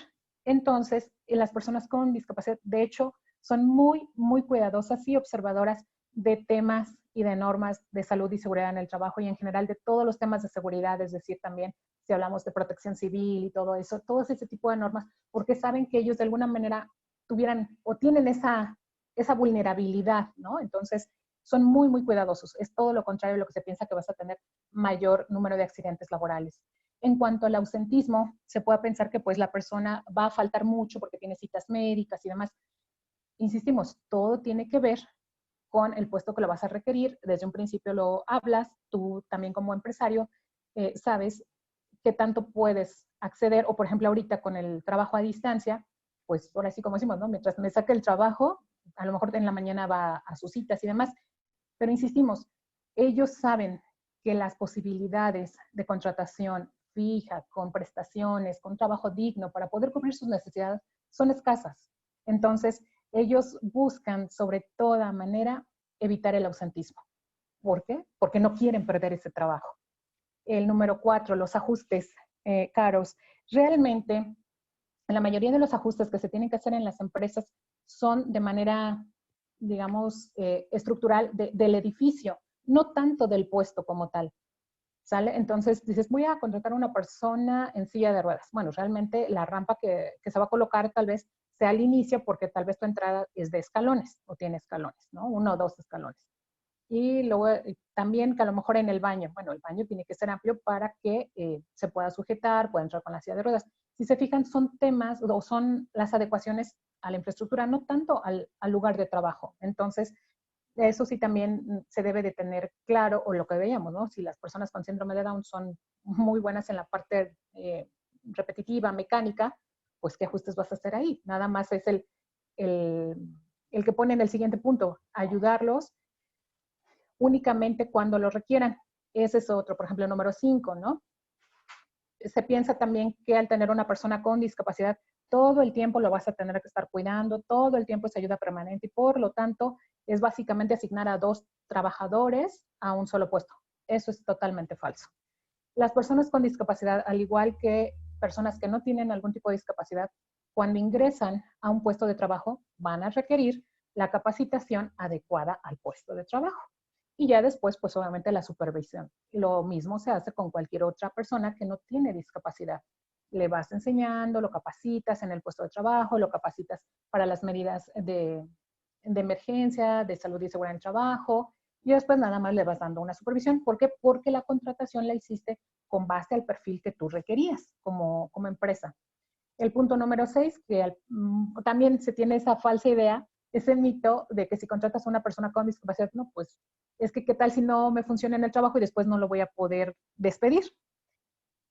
Entonces, las personas con discapacidad, de hecho, son muy, muy cuidadosas y observadoras de temas y de normas de salud y seguridad en el trabajo y en general de todos los temas de seguridad, es decir, también si hablamos de protección civil y todo eso, todo ese tipo de normas, porque saben que ellos de alguna manera tuvieran o tienen esa vulnerabilidad, ¿no? Entonces, son muy, muy cuidadosos. Es todo lo contrario de lo que se piensa que vas a tener mayor número de accidentes laborales. En cuanto al ausentismo, se puede pensar que pues la persona va a faltar mucho porque tiene citas médicas y demás. Insistimos, todo tiene que ver con el puesto que lo vas a requerir. Desde un principio lo hablas, tú también como empresario sabes qué tanto puedes acceder, o por ejemplo ahorita con el trabajo a distancia, pues ahora sí como decimos, ¿no? Mientras me saque el trabajo, a lo mejor en la mañana va a sus citas y demás, pero insistimos, ellos saben que las posibilidades de contratación fija, con prestaciones, con trabajo digno para poder cubrir sus necesidades son escasas. Entonces, ellos buscan sobre toda manera evitar el ausentismo. ¿Por qué? Porque no quieren perder ese trabajo. El número 4, los ajustes caros. Realmente, la mayoría de los ajustes que se tienen que hacer en las empresas son de manera, digamos, estructural del edificio, no tanto del puesto como tal. ¿Sale? Entonces dices, voy a contratar a una persona en silla de ruedas. Bueno, realmente la rampa que se va a colocar tal vez sea al inicio porque tal vez tu entrada es de escalones o tiene escalones, ¿no? 1 o 2 escalones. Y luego también que a lo mejor en el baño, bueno, el baño tiene que ser amplio para que se pueda sujetar, pueda entrar con la silla de ruedas. Si se fijan, son temas o son las adecuaciones a la infraestructura, no tanto al lugar de trabajo. Entonces, eso sí también se debe de tener claro, o lo que veíamos, ¿no? Si las personas con síndrome de Down son muy buenas en la parte repetitiva, mecánica, pues qué ajustes vas a hacer ahí. Nada más es el el que pone en el siguiente punto, ayudarlos únicamente cuando lo requieran. Ese es otro, por ejemplo, el número 5, ¿no? Se piensa también que al tener una persona con discapacidad, todo el tiempo lo vas a tener que estar cuidando, todo el tiempo es ayuda permanente y por lo tanto es básicamente asignar a 2 trabajadores a un solo puesto. Eso es totalmente falso. Las personas con discapacidad, al igual que personas que no tienen algún tipo de discapacidad, cuando ingresan a un puesto de trabajo, van a requerir la capacitación adecuada al puesto de trabajo. Y ya después, pues obviamente la supervisión. Lo mismo se hace con cualquier otra persona que no tiene discapacidad. Le vas enseñando, lo capacitas en el puesto de trabajo, lo capacitas para las medidas de emergencia, de salud y seguridad en el trabajo, y después nada más le vas dando una supervisión. ¿Por qué? Porque la contratación la hiciste con base al perfil que tú requerías como empresa. El punto número 6, que también se tiene esa falsa idea, ese mito de que si contratas a una persona con discapacidad, no, pues es que qué tal si no me funciona en el trabajo y después no lo voy a poder despedir.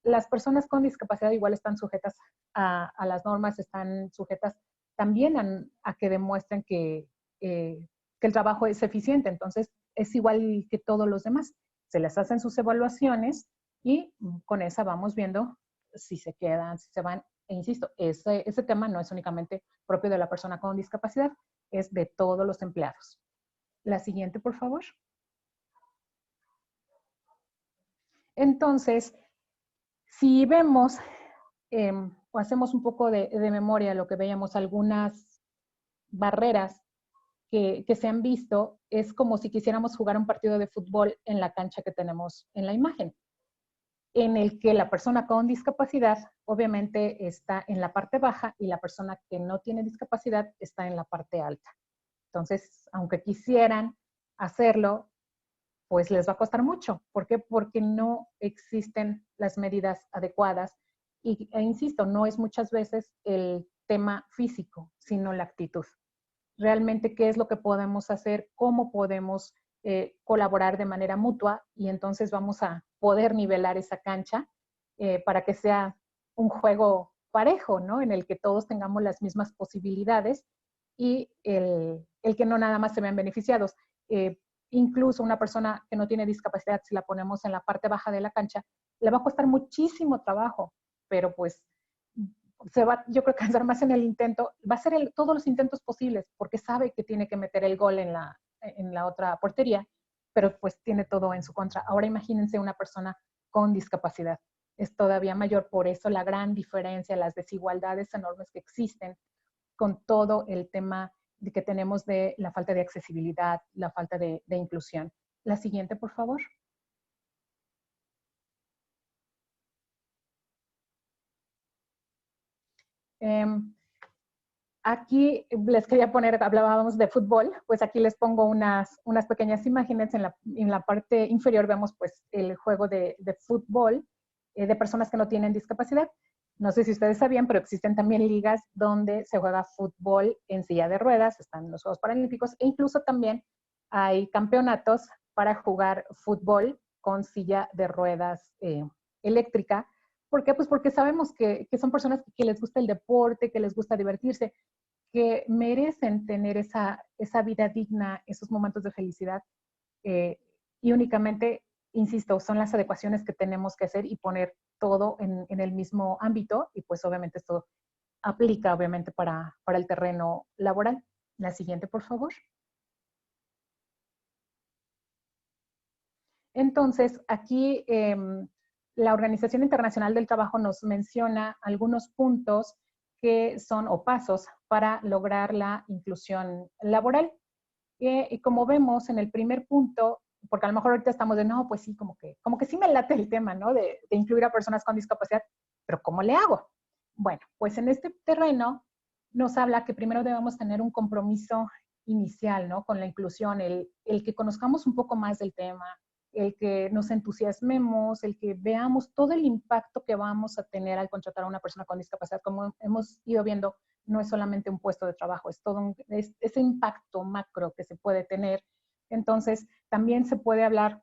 Las personas con discapacidad igual están sujetas a las normas, están sujetas también a que demuestren que el trabajo es eficiente. Entonces, es igual que todos los demás. Se les hacen sus evaluaciones y con esa vamos viendo si se quedan, si se van. E insisto, ese tema no es únicamente propio de la persona con discapacidad, es de todos los empleados. La siguiente, por favor. Entonces, si vemos o hacemos un poco de memoria lo que veíamos, algunas barreras que se han visto, es como si quisiéramos jugar un partido de fútbol en la cancha que tenemos en la imagen, en el que la persona con discapacidad obviamente está en la parte baja y la persona que no tiene discapacidad está en la parte alta. Entonces, aunque quisieran hacerlo, pues les va a costar mucho. ¿Por qué? Porque no existen las medidas adecuadas. E insisto, no es muchas veces el tema físico, sino la actitud. Realmente, ¿qué es lo que podemos hacer? ¿Cómo podemos colaborar de manera mutua? Y entonces vamos a poder nivelar esa cancha para que sea un juego parejo, ¿no? En el que todos tengamos las mismas posibilidades y el que no nada más se vean beneficiados. Incluso una persona que no tiene discapacidad, si la ponemos en la parte baja de la cancha, le va a costar muchísimo trabajo, pero pues se va, yo creo que cansar más en el intento, va a hacer todos los intentos posibles, porque sabe que tiene que meter el gol en la otra portería, pero pues tiene todo en su contra. Ahora imagínense una persona con discapacidad. Es todavía mayor, por eso la gran diferencia, las desigualdades enormes que existen con todo el tema de que tenemos de la falta de accesibilidad, la falta de inclusión. La siguiente, por favor. Aquí les quería poner, hablábamos de fútbol, pues aquí les pongo unas pequeñas imágenes. En la parte inferior vemos pues el juego de fútbol de personas que no tienen discapacidad. No sé si ustedes sabían, pero existen también ligas donde se juega fútbol en silla de ruedas, están los Juegos Paralímpicos, e incluso también hay campeonatos para jugar fútbol con silla de ruedas eléctrica. ¿Por qué? Pues porque sabemos que son personas que les gusta el deporte, que les gusta divertirse, que merecen tener esa vida digna, esos momentos de felicidad. Y únicamente, insisto, son las adecuaciones que tenemos que hacer y poner todo en el mismo ámbito. Y pues obviamente esto aplica obviamente para el terreno laboral. La siguiente, por favor. Entonces, aquí la Organización Internacional del Trabajo nos menciona algunos puntos que son o pasos para lograr la inclusión laboral. Y como vemos en el primer punto, porque a lo mejor ahorita estamos de, no, pues sí, como que sí me late el tema, ¿no? De incluir a personas con discapacidad, pero ¿cómo le hago? Bueno, pues en este terreno nos habla que primero debemos tener un compromiso inicial, ¿no? Con la inclusión, el que conozcamos un poco más del tema, el que nos entusiasmemos, el que veamos todo el impacto que vamos a tener al contratar a una persona con discapacidad. Como hemos ido viendo, no es solamente un puesto de trabajo, es todo ese impacto macro que se puede tener. Entonces, también se puede hablar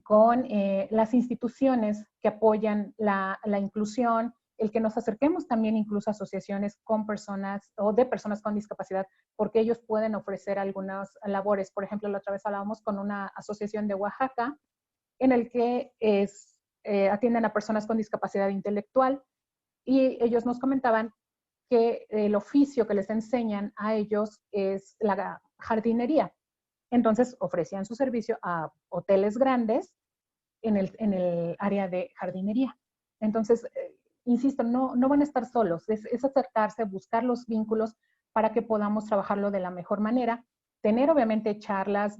con las instituciones que apoyan la inclusión, el que nos acerquemos también incluso a asociaciones con personas o de personas con discapacidad, porque ellos pueden ofrecer algunas labores. Por ejemplo, la otra vez hablábamos con una asociación de Oaxaca en el que atienden a personas con discapacidad intelectual y ellos nos comentaban que el oficio que les enseñan a ellos es la jardinería. Entonces ofrecían su servicio a hoteles grandes en el área de jardinería. Entonces, insisto, no van a estar solos, es acercarse, buscar los vínculos para que podamos trabajarlo de la mejor manera, tener obviamente charlas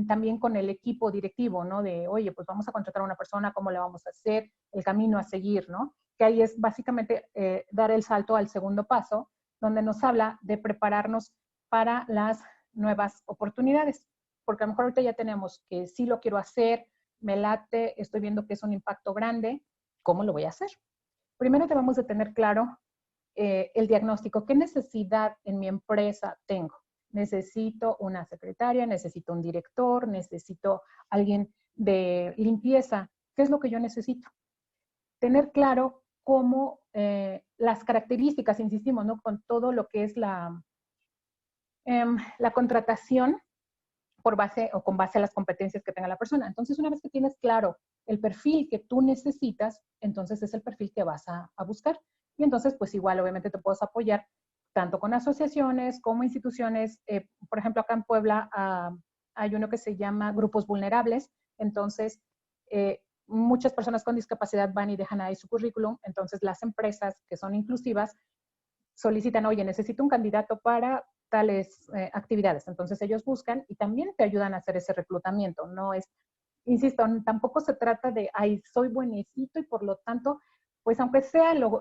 también con el equipo directivo, ¿no? De, oye, pues vamos a contratar a una persona, ¿cómo le vamos a hacer? El camino a seguir, ¿no? Que ahí es básicamente dar el salto al segundo paso, donde nos habla de prepararnos para las nuevas oportunidades. Porque a lo mejor ahorita ya tenemos que sí lo quiero hacer, me late, estoy viendo que es un impacto grande, ¿cómo lo voy a hacer? Primero debemos de tener claro el diagnóstico. ¿Qué necesidad en mi empresa tengo? Necesito una secretaria, necesito un director, necesito alguien de limpieza. ¿Qué es lo que yo necesito? Tener claro cómo las características, insistimos, ¿no? Con todo lo que es la contratación por base o con base a las competencias que tenga la persona. Entonces, una vez que tienes claro el perfil que tú necesitas, entonces es el perfil que vas a buscar. Y entonces, pues igual, obviamente te puedes apoyar tanto con asociaciones como instituciones. Por ejemplo, acá en Puebla hay uno que se llama Grupos Vulnerables. Entonces, muchas personas con discapacidad van y dejan ahí su currículum. Entonces, las empresas que son inclusivas solicitan, oye, necesito un candidato para tales actividades. Entonces ellos buscan y también te ayudan a hacer ese reclutamiento. No es, insisto, tampoco se trata de, ay, soy buenecito y por lo tanto, pues aunque sea lo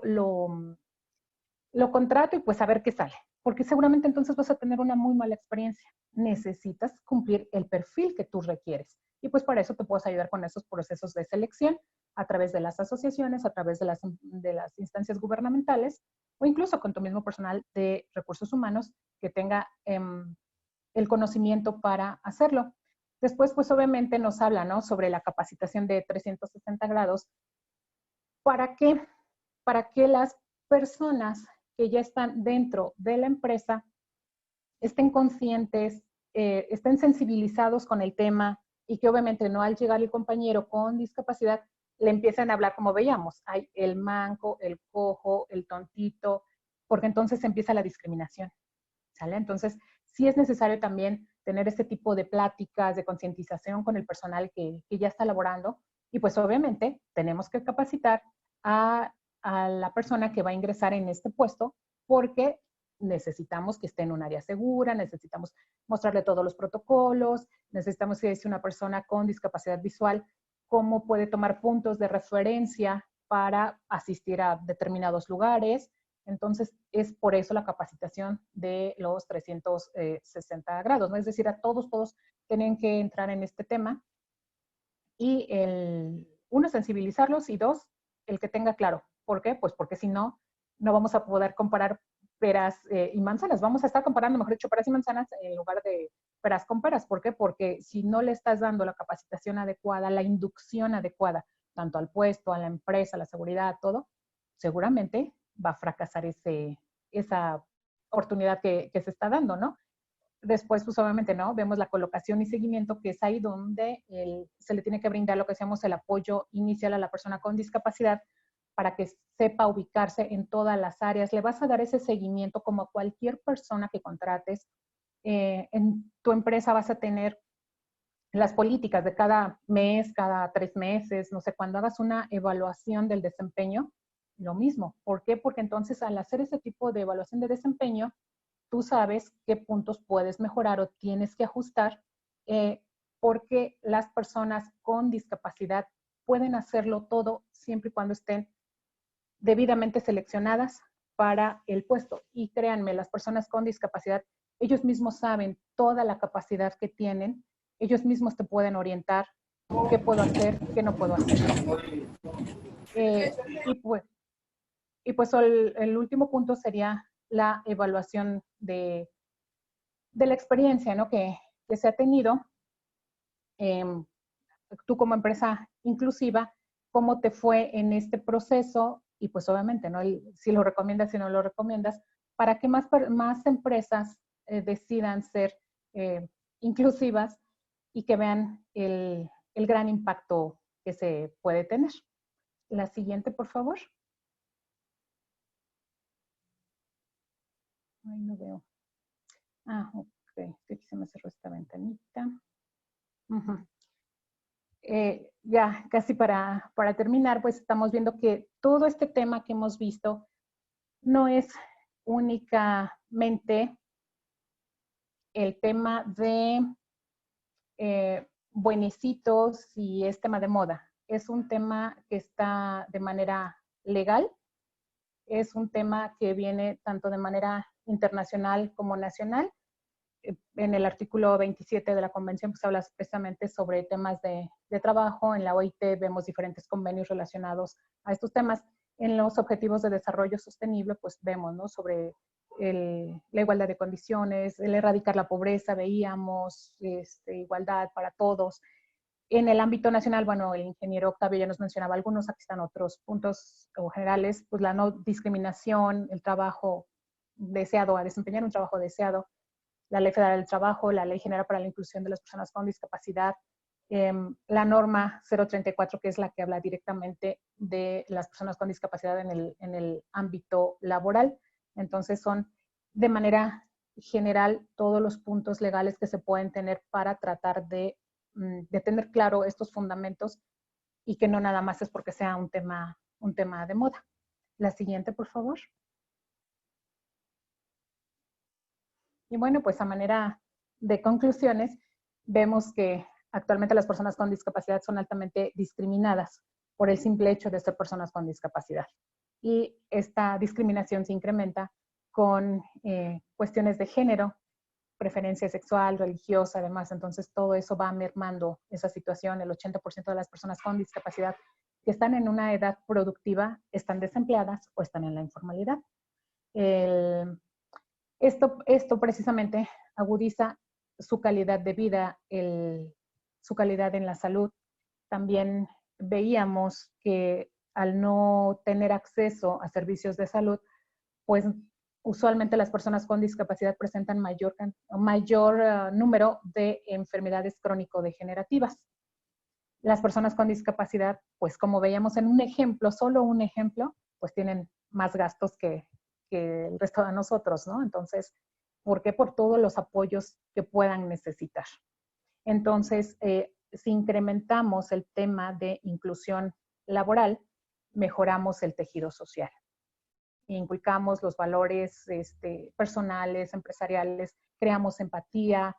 contrato y pues a ver qué sale. Porque seguramente entonces vas a tener una muy mala experiencia. Necesitas cumplir el perfil que tú requieres. Y pues para eso te puedes ayudar con esos procesos de selección a través de las asociaciones, a través de las instancias gubernamentales o incluso con tu mismo personal de recursos humanos que tenga el conocimiento para hacerlo. Después, pues obviamente nos habla, ¿no? Sobre la capacitación de 360 grados. ¿Para qué? Para que las personas que ya están dentro de la empresa estén conscientes, estén sensibilizados con el tema y que obviamente no al llegar el compañero con discapacidad le empiezan a hablar como veíamos, hay el manco, el cojo, el tontito, porque entonces empieza la discriminación, ¿sale? Entonces, sí es necesario también tener este tipo de pláticas, de concientización con el personal que ya está laborando y pues obviamente tenemos que capacitar a la persona que va a ingresar en este puesto porque necesitamos que esté en un área segura, necesitamos mostrarle todos los protocolos, necesitamos que sea una persona con discapacidad visual, cómo puede tomar puntos de referencia para asistir a determinados lugares. Entonces, es por eso la capacitación de los 360 grados, ¿no? Es decir, a todos tienen que entrar en este tema y uno, sensibilizarlos y dos, el que tenga claro. ¿Por qué? Pues porque si no, no vamos a poder comparar peras y manzanas. Vamos a estar comparando, mejor dicho, peras y manzanas en lugar de peras con peras. ¿Por qué? Porque si no le estás dando la capacitación adecuada, la inducción adecuada, tanto al puesto, a la empresa, a la seguridad, a todo, seguramente va a fracasar esa oportunidad que se está dando, ¿no? Después, pues obviamente, ¿no? Vemos la colocación y seguimiento, que es ahí donde se le tiene que brindar lo que decíamos el apoyo inicial a la persona con discapacidad para que sepa ubicarse en todas las áreas. Le vas a dar ese seguimiento como a cualquier persona que contrates. En tu empresa vas a tener las políticas de cada mes, cada 3 meses, no sé, cuando hagas una evaluación del desempeño, lo mismo. ¿Por qué? Porque entonces al hacer ese tipo de evaluación de desempeño, tú sabes qué puntos puedes mejorar o tienes que ajustar, porque las personas con discapacidad pueden hacerlo todo siempre y cuando estén debidamente seleccionadas para el puesto. Y créanme, las personas con discapacidad, ellos mismos saben toda la capacidad que tienen, ellos mismos te pueden orientar qué puedo hacer, qué no puedo hacer. Y pues el último punto sería la evaluación de la experiencia, ¿no? que se ha tenido. Tú como empresa inclusiva, ¿cómo te fue en este proceso y pues obviamente, ¿no? Si lo recomiendas, si no lo recomiendas, para que más empresas decidan ser inclusivas y que vean el gran impacto que se puede tener. La siguiente, por favor. Ay, no veo. Ah, ok. Aquí se me cerró esta ventanita. Ya casi para terminar, pues estamos viendo que todo este tema que hemos visto no es únicamente el tema de buenecitos y es tema de moda. Es un tema que está de manera legal, es un tema que viene tanto de manera internacional como nacional. En el artículo 27 de la convención pues habla precisamente sobre temas de trabajo. En la OIT vemos diferentes convenios relacionados a estos temas. En los objetivos de desarrollo sostenible pues vemos, ¿no?, sobre la igualdad de condiciones, el erradicar la pobreza, veíamos igualdad para todos. En el ámbito nacional, bueno, el ingeniero Octavio ya nos mencionaba algunos, aquí están otros puntos o generales, pues la no discriminación, el trabajo deseado, a desempeñar un trabajo deseado, la Ley Federal del Trabajo, la Ley General para la Inclusión de las Personas con Discapacidad, la norma 034, que es la que habla directamente de las personas con discapacidad en el ámbito laboral. Entonces son de manera general todos los puntos legales que se pueden tener para tratar de tener claro estos fundamentos y que no nada más es porque sea un tema de moda. La siguiente, por favor. Y bueno, pues a manera de conclusiones, vemos que actualmente las personas con discapacidad son altamente discriminadas por el simple hecho de ser personas con discapacidad. Y esta discriminación se incrementa con cuestiones de género, preferencia sexual, religiosa, además. Entonces, todo eso va mermando esa situación. El 80% de las personas con discapacidad que están en una edad productiva están desempleadas o están en la informalidad. Esto precisamente agudiza su calidad de vida, su calidad en la salud. También veíamos que al no tener acceso a servicios de salud, pues usualmente las personas con discapacidad presentan mayor número de enfermedades crónico-degenerativas. Las personas con discapacidad, pues como veíamos en un ejemplo, solo un ejemplo, pues tienen más gastos que el resto de nosotros, ¿no? Entonces, ¿por qué? Por todos los apoyos que puedan necesitar. Entonces, si incrementamos el tema de inclusión laboral, mejoramos el tejido social. Inculcamos los valores personales, empresariales, creamos empatía.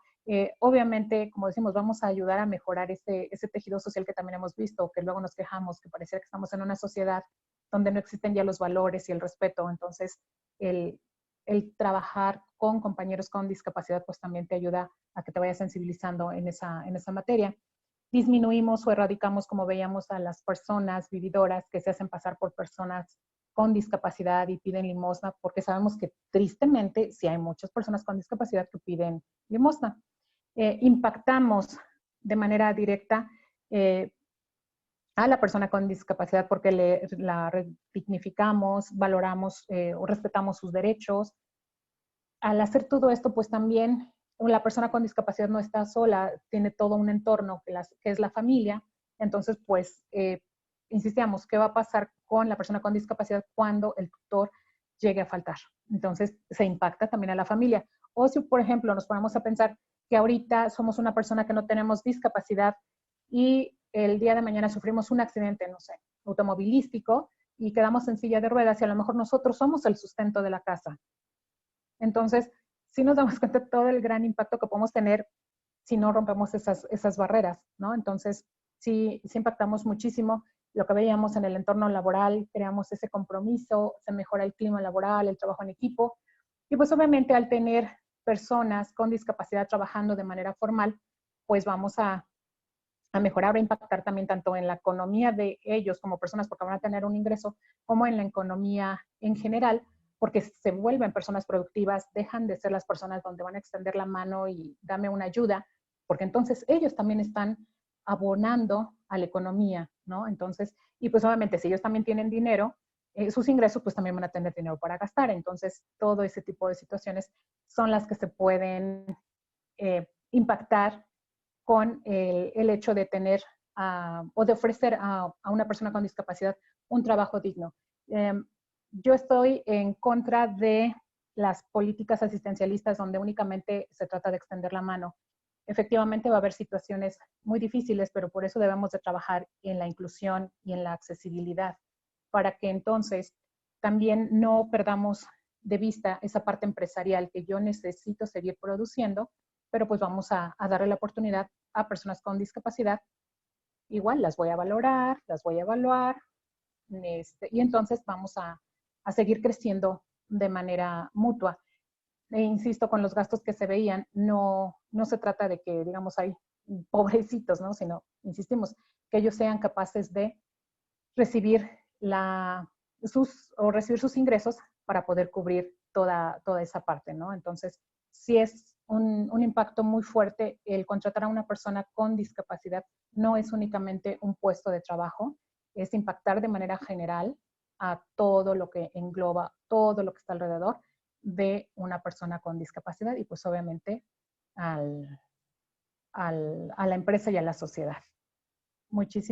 Obviamente, como decimos, vamos a ayudar a mejorar ese tejido social que también hemos visto, que luego nos quejamos, que pareciera que estamos en una sociedad donde no existen ya los valores y el respeto. Entonces, el trabajar con compañeros con discapacidad, pues también te ayuda a que te vayas sensibilizando en esa materia. Disminuimos o erradicamos, como veíamos, a las personas vividoras que se hacen pasar por personas con discapacidad y piden limosna, porque sabemos que tristemente sí hay muchas personas con discapacidad que piden limosna. Impactamos de manera directa a la persona con discapacidad porque la dignificamos, valoramos o respetamos sus derechos. Al hacer todo esto, pues también la persona con discapacidad no está sola, tiene todo un entorno que es la familia. Entonces, pues, insistíamos, ¿qué va a pasar con la persona con discapacidad cuando el tutor llegue a faltar? Entonces, se impacta también a la familia. O si, por ejemplo, nos ponemos a pensar que ahorita somos una persona que no tenemos discapacidad y el día de mañana sufrimos un accidente, no sé, automovilístico y quedamos en silla de ruedas y a lo mejor nosotros somos el sustento de la casa. Entonces, sí nos damos cuenta de todo el gran impacto que podemos tener si no rompemos esas barreras, ¿no? Entonces, sí impactamos muchísimo lo que veíamos en el entorno laboral, creamos ese compromiso, se mejora el clima laboral, el trabajo en equipo. Y pues obviamente al tener personas con discapacidad trabajando de manera formal, pues vamos a mejorar, a impactar también tanto en la economía de ellos como personas, porque van a tener un ingreso, como en la economía en general, porque se vuelven personas productivas, dejan de ser las personas donde van a extender la mano y dame una ayuda, porque entonces ellos también están abonando a la economía, ¿no? Entonces, y pues obviamente si ellos también tienen dinero, sus ingresos, pues también van a tener dinero para gastar. Entonces, todo ese tipo de situaciones son las que se pueden impactar con el hecho de tener o de ofrecer a una persona con discapacidad un trabajo digno. Yo estoy en contra de las políticas asistencialistas donde únicamente se trata de extender la mano. Efectivamente va a haber situaciones muy difíciles, pero por eso debemos de trabajar en la inclusión y en la accesibilidad, para que entonces también no perdamos de vista esa parte empresarial que yo necesito seguir produciendo, pero pues vamos a darle la oportunidad a personas con discapacidad. Igual las voy a valorar, las voy a evaluar, y entonces vamos a seguir creciendo de manera mutua. E insisto, con los gastos que se veían, no se trata de que, digamos, hay pobrecitos, ¿no? Sino, insistimos, que ellos sean capaces de recibir recibir sus ingresos para poder cubrir toda esa parte, ¿no? Entonces, sí es un impacto muy fuerte el contratar a una persona con discapacidad. No es únicamente un puesto de trabajo, es impactar de manera general a todo lo que engloba, todo lo que está alrededor de una persona con discapacidad y pues obviamente a la empresa y a la sociedad. Muchísimas